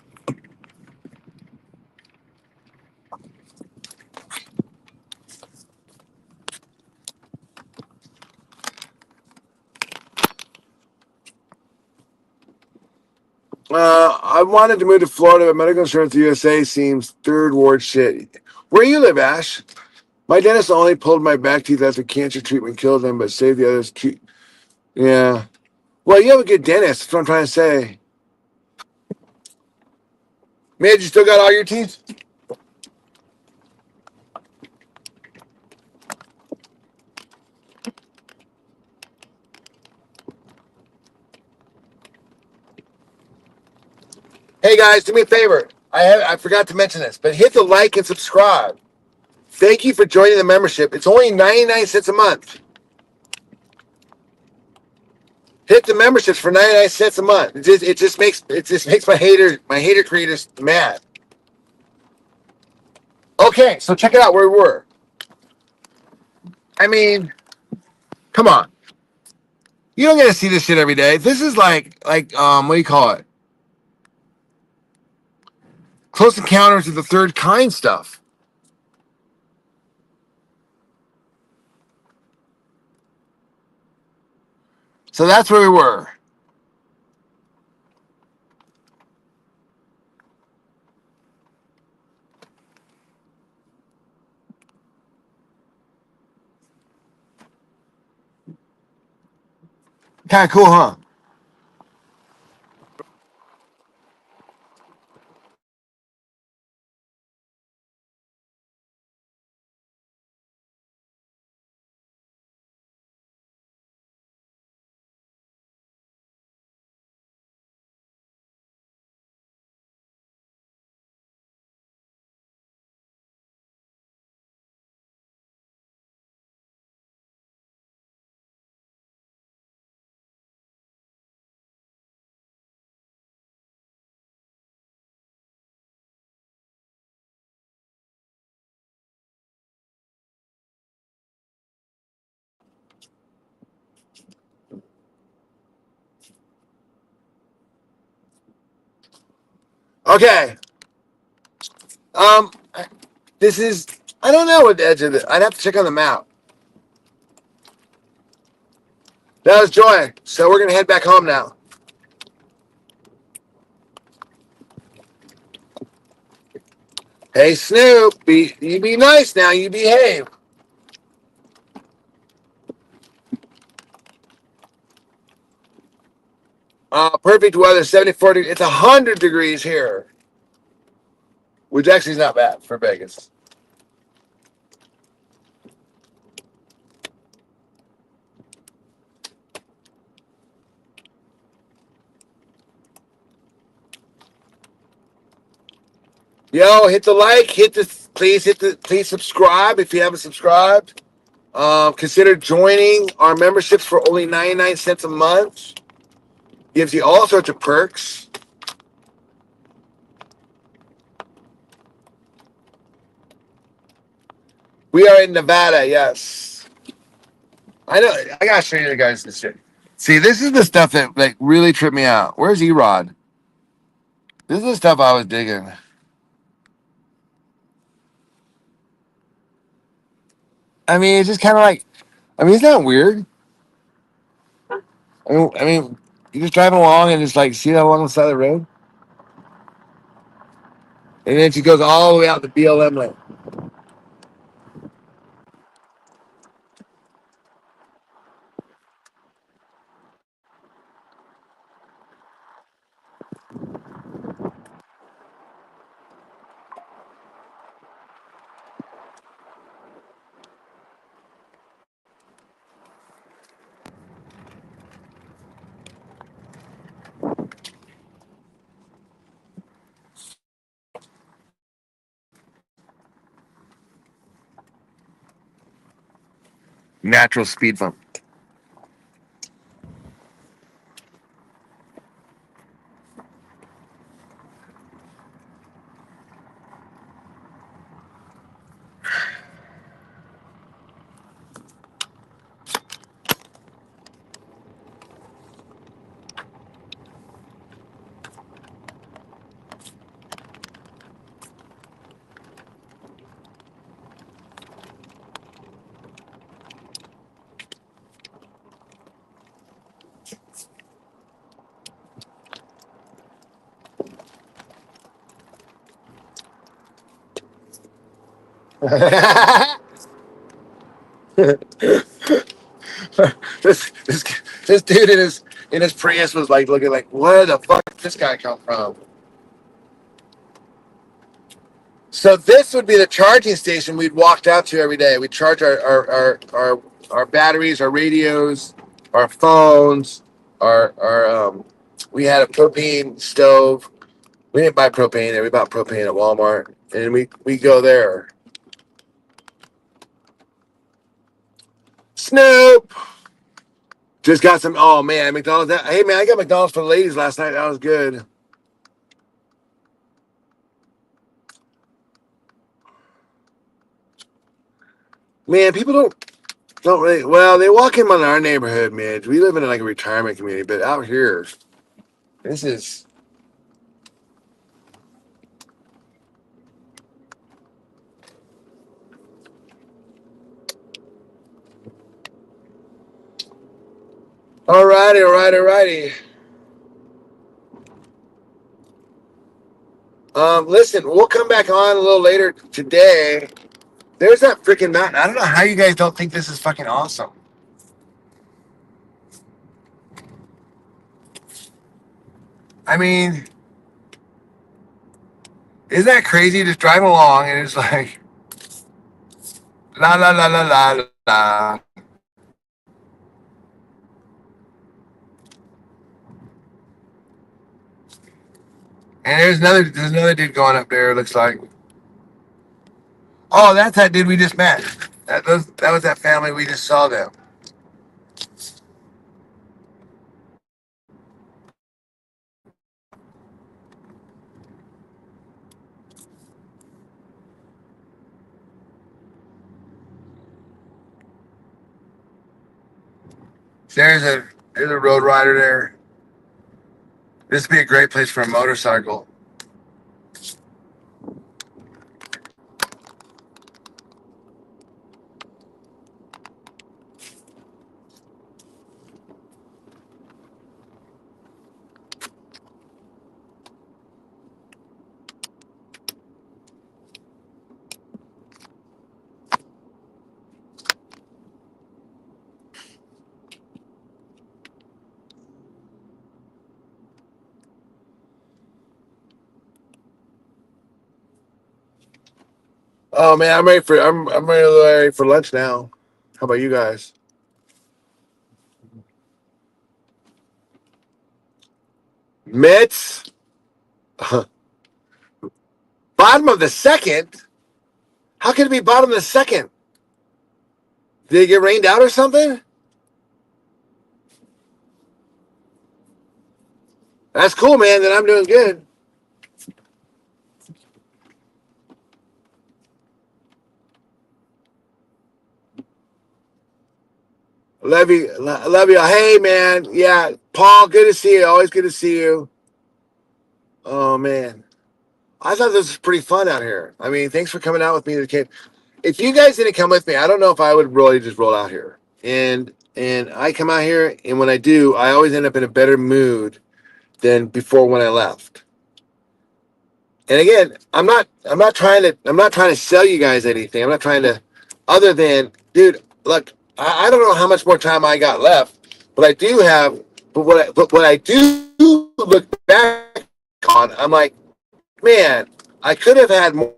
B: I wanted to move to Florida, but medical insurance USA seems third world shit. Where you live, Ash? My dentist only pulled my back teeth after cancer treatment killed them, but saved the others. Yeah. Well, you have a good dentist. That's what I'm trying to say. Man, you still got all your teeth? Hey guys, do me a favor. I forgot to mention this, but hit the like and subscribe. Thank you for joining the membership. It's only 99 cents a month. Hit the memberships for 99 cents a month. It just makes my hater creators mad. Okay, so check it out where we were. I mean, come on. You don't get to see this shit every day. This is like what do you call it? Close Encounters of the Third Kind stuff. So that's where we were. Kind of cool, huh? Okay. Um, this is, I don't know what the edge of it. I'd have to check on the map. That was Joy. So we're gonna head back home now. Hey Snoop, you be nice now. You behave. Perfect weather, 74 degrees. It's 100 degrees here, which actually is not bad for Vegas. Yo, hit the like, please subscribe if you haven't subscribed. Consider joining our memberships for only 99 cents a month. Gives you all sorts of perks. We are in Nevada, yes. I know. I gotta show you guys this shit. See, this is the stuff that like really tripped me out. Where's Erod? This is the stuff I was digging. I mean, it's just kind of like, I mean, it's not weird. I mean, you're just driving along and just like see that along the side of the road, and then she goes all the way out to BLM lane. Natural speed bump. this this this dude in his Prius was like looking like, where the fuck did this guy come from? So this would be the charging station we'd walked out to every day. We charge our batteries, our radios, our phones, our we had a propane stove. We didn't buy propane there. We bought propane at Walmart, and we go there. Snoop just got some. Oh man, McDonald's. Hey man, I got McDonald's for the ladies last night. That was good. Man, people don't really. Well, they walk in on our neighborhood, man. We live in like a retirement community, but out here, this is. Alrighty. Listen, we'll come back on a little later today. There's that freaking mountain. I don't know how you guys don't think this is fucking awesome. I mean, isn't that crazy? Just driving along and it's like la la la la la la. And there's another dude going up there. It looks like. Oh, that's that dude we just met. That was that family we just saw them. There's a road rider there. This would be a great place for a motorcycle. Oh man, I'm ready for lunch now. How about you guys? Mitts, Bottom of the second? How can it be bottom of the second? Did it get rained out or something? That's cool, man. Then I'm doing good. Love you. Love you. Hey, man. Yeah, Paul, good to see you. Always good to see you. Oh, man. I thought this was pretty fun out here. I mean, thanks for coming out with me to the cave. If you guys didn't come with me, I don't know if I would really just roll out here. And I come out here, and when I do, I always end up in a better mood than before when I left. And again, I'm not trying to sell you guys anything. I'm not trying to, other than, dude, look, I don't know how much more time I got left, but I do have, but what I do look back on, I'm like, man, I could have had more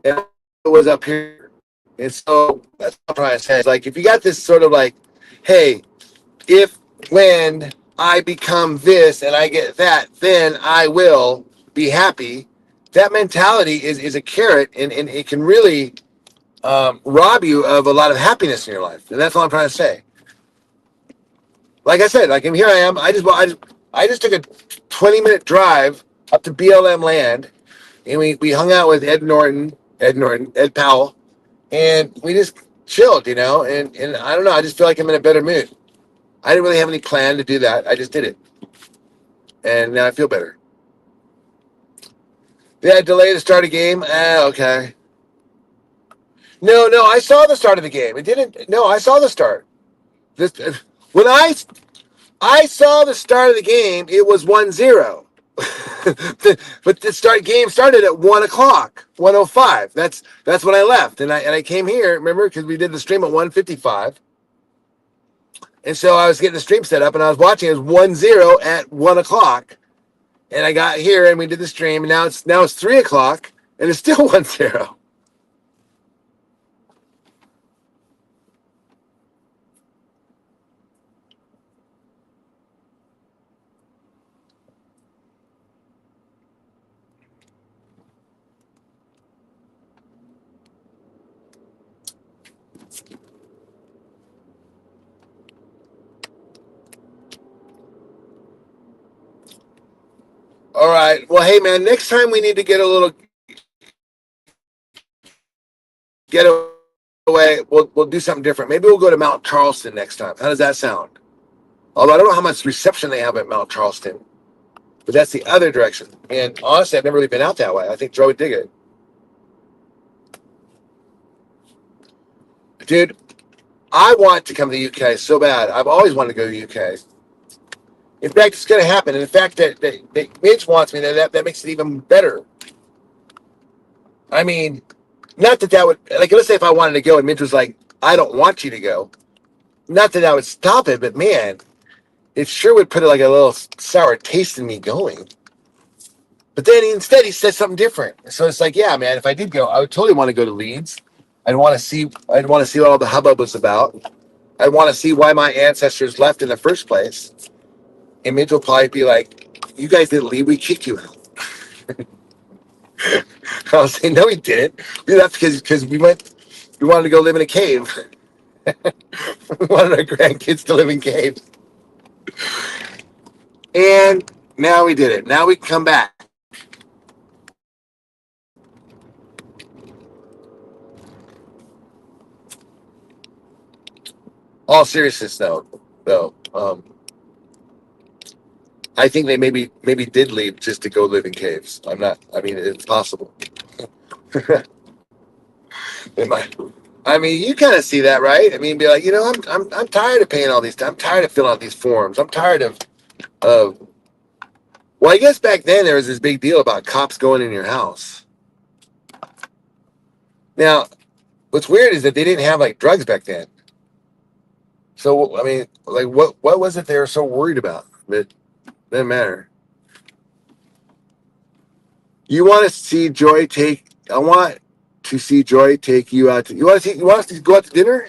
B: if it was up here. And so that's what I'm trying to say. It's like, if you got this sort of like, hey, if when I become this and I get that, then I will be happy. That mentality is a carrot, and it can really rob you of a lot of happiness in your life. And that's all I'm trying to say. Like I said, like, and here I am. I just took a 20-minute drive up to BLM land, and we hung out with Ed Powell, and we just chilled, you know. And I don't know. I just feel like I'm in a better mood. I didn't really have any plan to do that. I just did it, and now I feel better. Yeah, delay the start of game. Okay. No, I saw the start of the game. It didn't. No, I saw the start. This when I saw the start of the game, it was 1-0. But the game started at 1:00, 1:05. That's when I left, and I came here. Remember, because we did the stream at 1:55, and so I was getting the stream set up, and I was watching. It was 1-0 at 1:00, and I got here, and we did the stream, and now it's 3:00, and it's still 1-0. All right. Well, hey, man, next time we need to get a little getaway. We'll do something different. Maybe we'll go to Mount Charleston next time. How does that sound? Although I don't know how much reception they have at Mount Charleston, but that's the other direction. And honestly, I've never really been out that way. I think Joe would dig it. Dude, I want to come to the UK so bad. I've always wanted to go to the UK. In fact, it's going to happen. And the fact that Mitch wants me, that makes it even better. I mean, not that would, like, let's say if I wanted to go and Mitch was like, I don't want you to go. Not that would stop it, but man, it sure would put like a little sour taste in me going. But then instead he said something different. So it's like, yeah, man, if I did go, I would totally want to go to Leeds. I'd want to see what all the hubbub was about. I'd want to see why my ancestors left in the first place. And Mitch will probably be like, you guys didn't leave, we kicked you out. I'll say, no, we didn't. We left because we wanted to go live in a cave. We wanted our grandkids to live in caves. And now we did it. Now we can come back. All seriousness, though, I think they maybe did leave just to go live in caves. I mean, it's possible. They might. I mean, you kind of see that, right? I mean, be like, you know, I'm tired of paying all these. I'm tired of filling out these forms. I'm tired of. Well, I guess back then there was this big deal about cops going in your house. Now, what's weird is that they didn't have like drugs back then. So I mean, like, what was it they were so worried about? It didn't matter. You want to see Joy take? I want to see Joy take you out to. You want us to go out to dinner?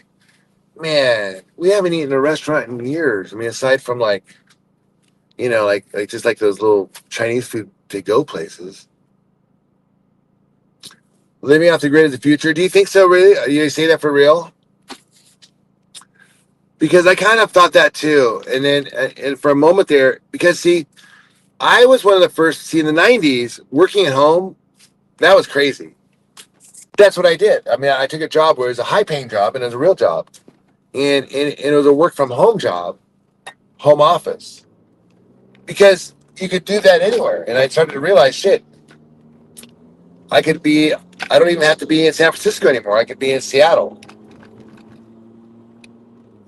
B: Man, we haven't eaten in a restaurant in years. I mean, aside from like, you know, like just like those little Chinese food to go places. Living off the grid is the future. Do you think so? Really? You say that for real? Because I kind of thought that too. And then, and for a moment there, because see, I was one of the first. See, in the '90s, working at home, that was crazy. That's what I did. I mean, I took a job where it was a high-paying job and it was a real job, and it was a work-from-home job, home office, because you could do that anywhere. And I started to realize, shit, I could be. I don't even have to be in San Francisco anymore. I could be in Seattle.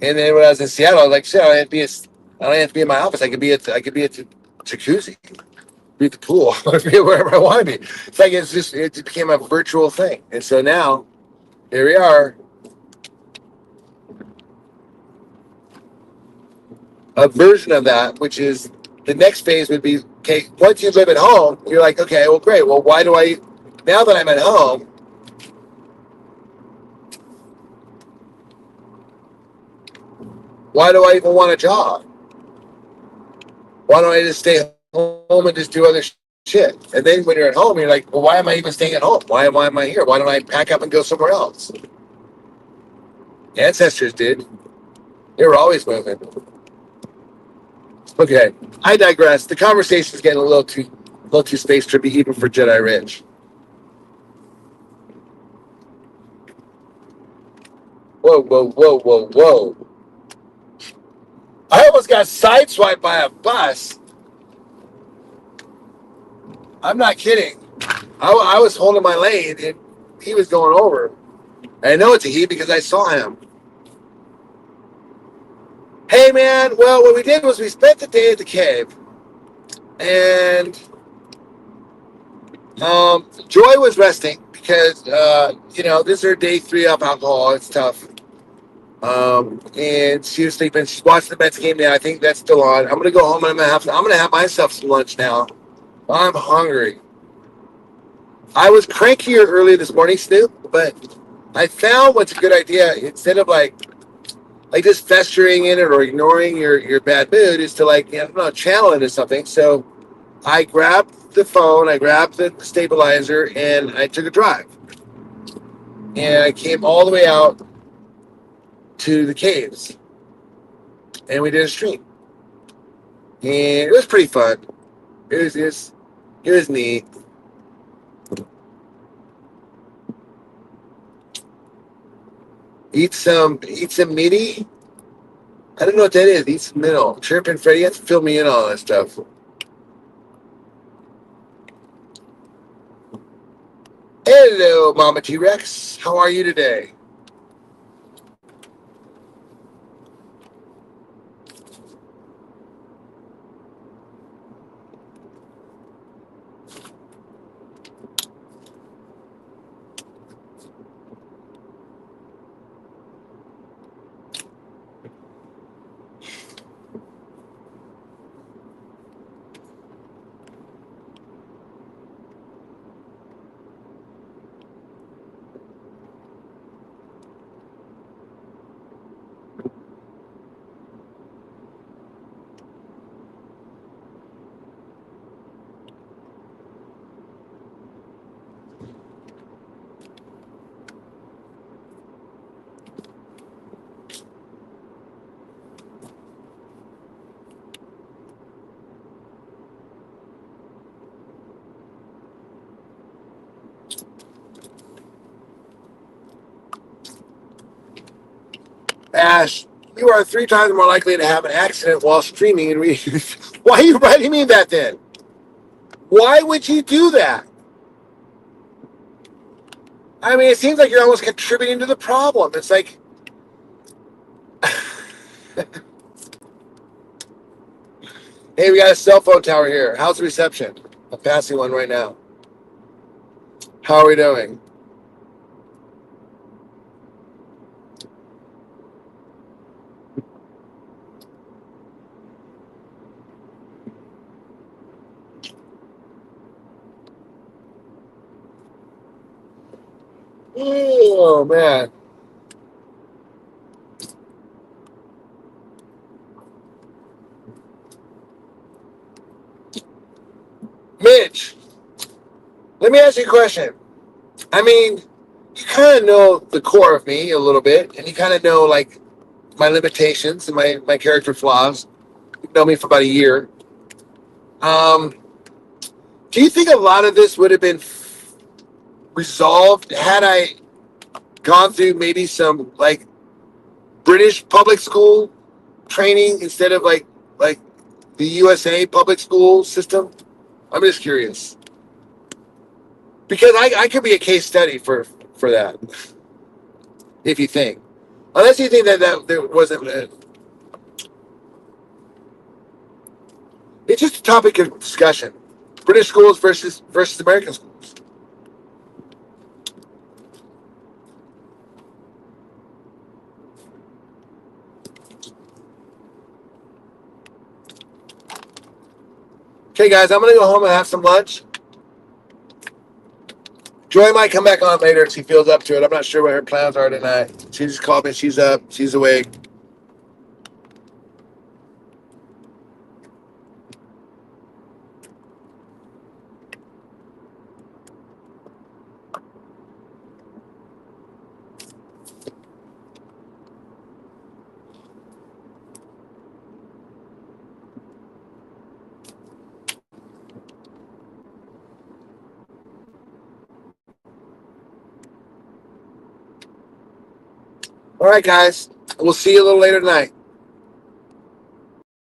B: And then when I was in Seattle, I was like, shit, I don't have to be. I don't have to be in my office. I could be at the jacuzzi, be at the pool, be wherever I want to be. It's like it just became a virtual thing. And so now here we are, a version of that, which is the next phase would be, okay, once you live at home, you're like, okay, well, great. Well, why do I, now that I'm at home, why do I even want a job? Why don't I just stay home and just do other shit? And then when you're at home, you're like, well, why am I even staying at home? Why am I here? Why don't I pack up and go somewhere else? Ancestors did. They were always moving. Okay, I digress. The conversation is getting a little too space trippy, even for Jedi Rich. Whoa, whoa, whoa, whoa, whoa! I almost got sideswiped by a bus. I'm not kidding. I was holding my lane and he was going over. I know it's a he because I saw him. Hey, man. Well, what we did was we spent the day at the cave, and Joy was resting because this is her day 3 off alcohol. It's tough. And she was sleeping. She's watching the Mets game now. I think that's still on. I'm gonna go home and I'm gonna have myself some lunch now. I'm hungry. I was crankier earlier this morning, Snoop, but I found what's a good idea instead of like just festering in it or ignoring your bad mood is to channel it or something. So I grabbed the phone, I grabbed the stabilizer, and I took a drive. And I came all the way out to the caves, and we did a stream, and it was pretty fun. It was neat. Eat some meaty. I don't know what that is. Eat some middle. Chirp and Freddy, you have to fill me in on all that stuff. Hello, Mama T-Rex. How are you today? Ash, you are 3 times more likely to have an accident while streaming and reading. Why are you writing me that then? Why would you do that? I mean, it seems like you're almost contributing to the problem. It's like, hey, we got a cell phone tower here. How's the reception? I'm passing one right now. How are we doing? Oh, man. Mitch, let me ask you a question. I mean, you kind of know the core of me a little bit, and you kind of know like my limitations and my character flaws. You know me for about a year. Um, do you think a lot of this would have been resolved had I gone through maybe some like British public school training instead of like the USA public school system? I'm just curious because I could be a case study for that if you think, unless you think that there wasn't. It's just a topic of discussion: British schools versus American schools. Okay, guys, I'm gonna go home and have some lunch. Joy might come back on later if she feels up to it. I'm not sure what her plans are tonight. She just called me. She's up. She's awake. All right, guys. We'll see you a little later tonight.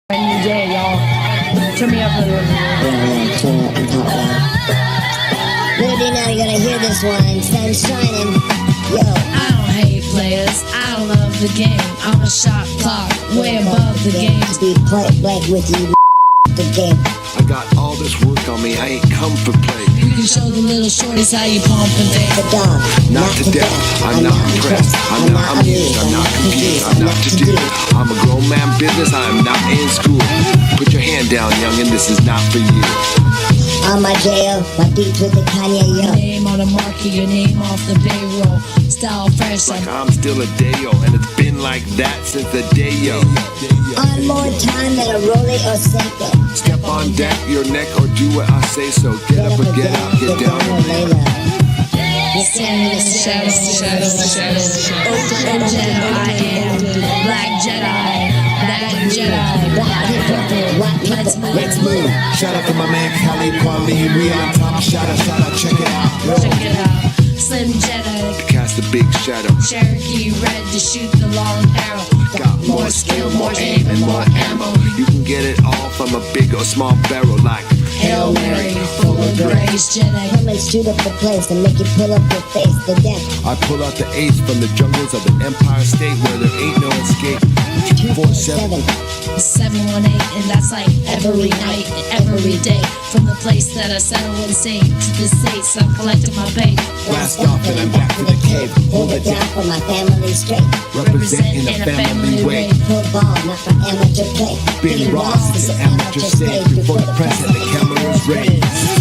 A: Yeah, y'all. Turn me up a little bit.
C: Yeah, turn it up and talk loud. Little do you know, you're gonna hear this one. Sun's shining. Yo.
D: I don't hate players, I don't love the game. I'm a shot clock, way above the game.
C: Be point blank with you, the game.
E: I got all this work on me, I ain't come for play.
D: You can show the little shorties how you pump and think.
C: The dog.
E: Not to death, I'm not impressed, I'm not amused, I'm not confused, I'm not to do. I'm a grown man business, I am not in school. Put your hand down, youngin', this is not for you.
C: On my jail, my beats with the Kanye, yo.
D: Name on the market, your name off the payroll. Style fresh,
E: Like I'm still a Dayo, and it's been like that since the day-yo.
C: On more time than a Rollie or Seiko.
E: Step on deck, your neck, or do what I say so. Get up or get out, get down or lay low.
D: standing in the shadows. Old Jedi, I am Black Jedi.
E: Let's move. Shout out to my man Khalid Kwame. We on top. Shout out, check it out.
D: Check it out. Slim Jedi.
E: To cast a big shadow.
D: Cherokee red to shoot the long arrow.
E: Got more skill, more aim, and more ammo. You can get it all from a big or small barrel like
D: Hail Mary, full of grace, Jedi.
C: Come and shoot up the place and make you pull up your face to death.
E: I pull out the ace from the jungles of the Empire State where there ain't no escape. 247
D: 718, and that's like every night and every day. From the place that I settle insane to the states, I'm collecting my pay.
E: Blast off and I'm back to the cave.
C: Hold it down for my family straight.
E: Represent in a family way.
C: Football, not for amateur play.
E: Big Ross is an amateur stage before the press and the cameras raised.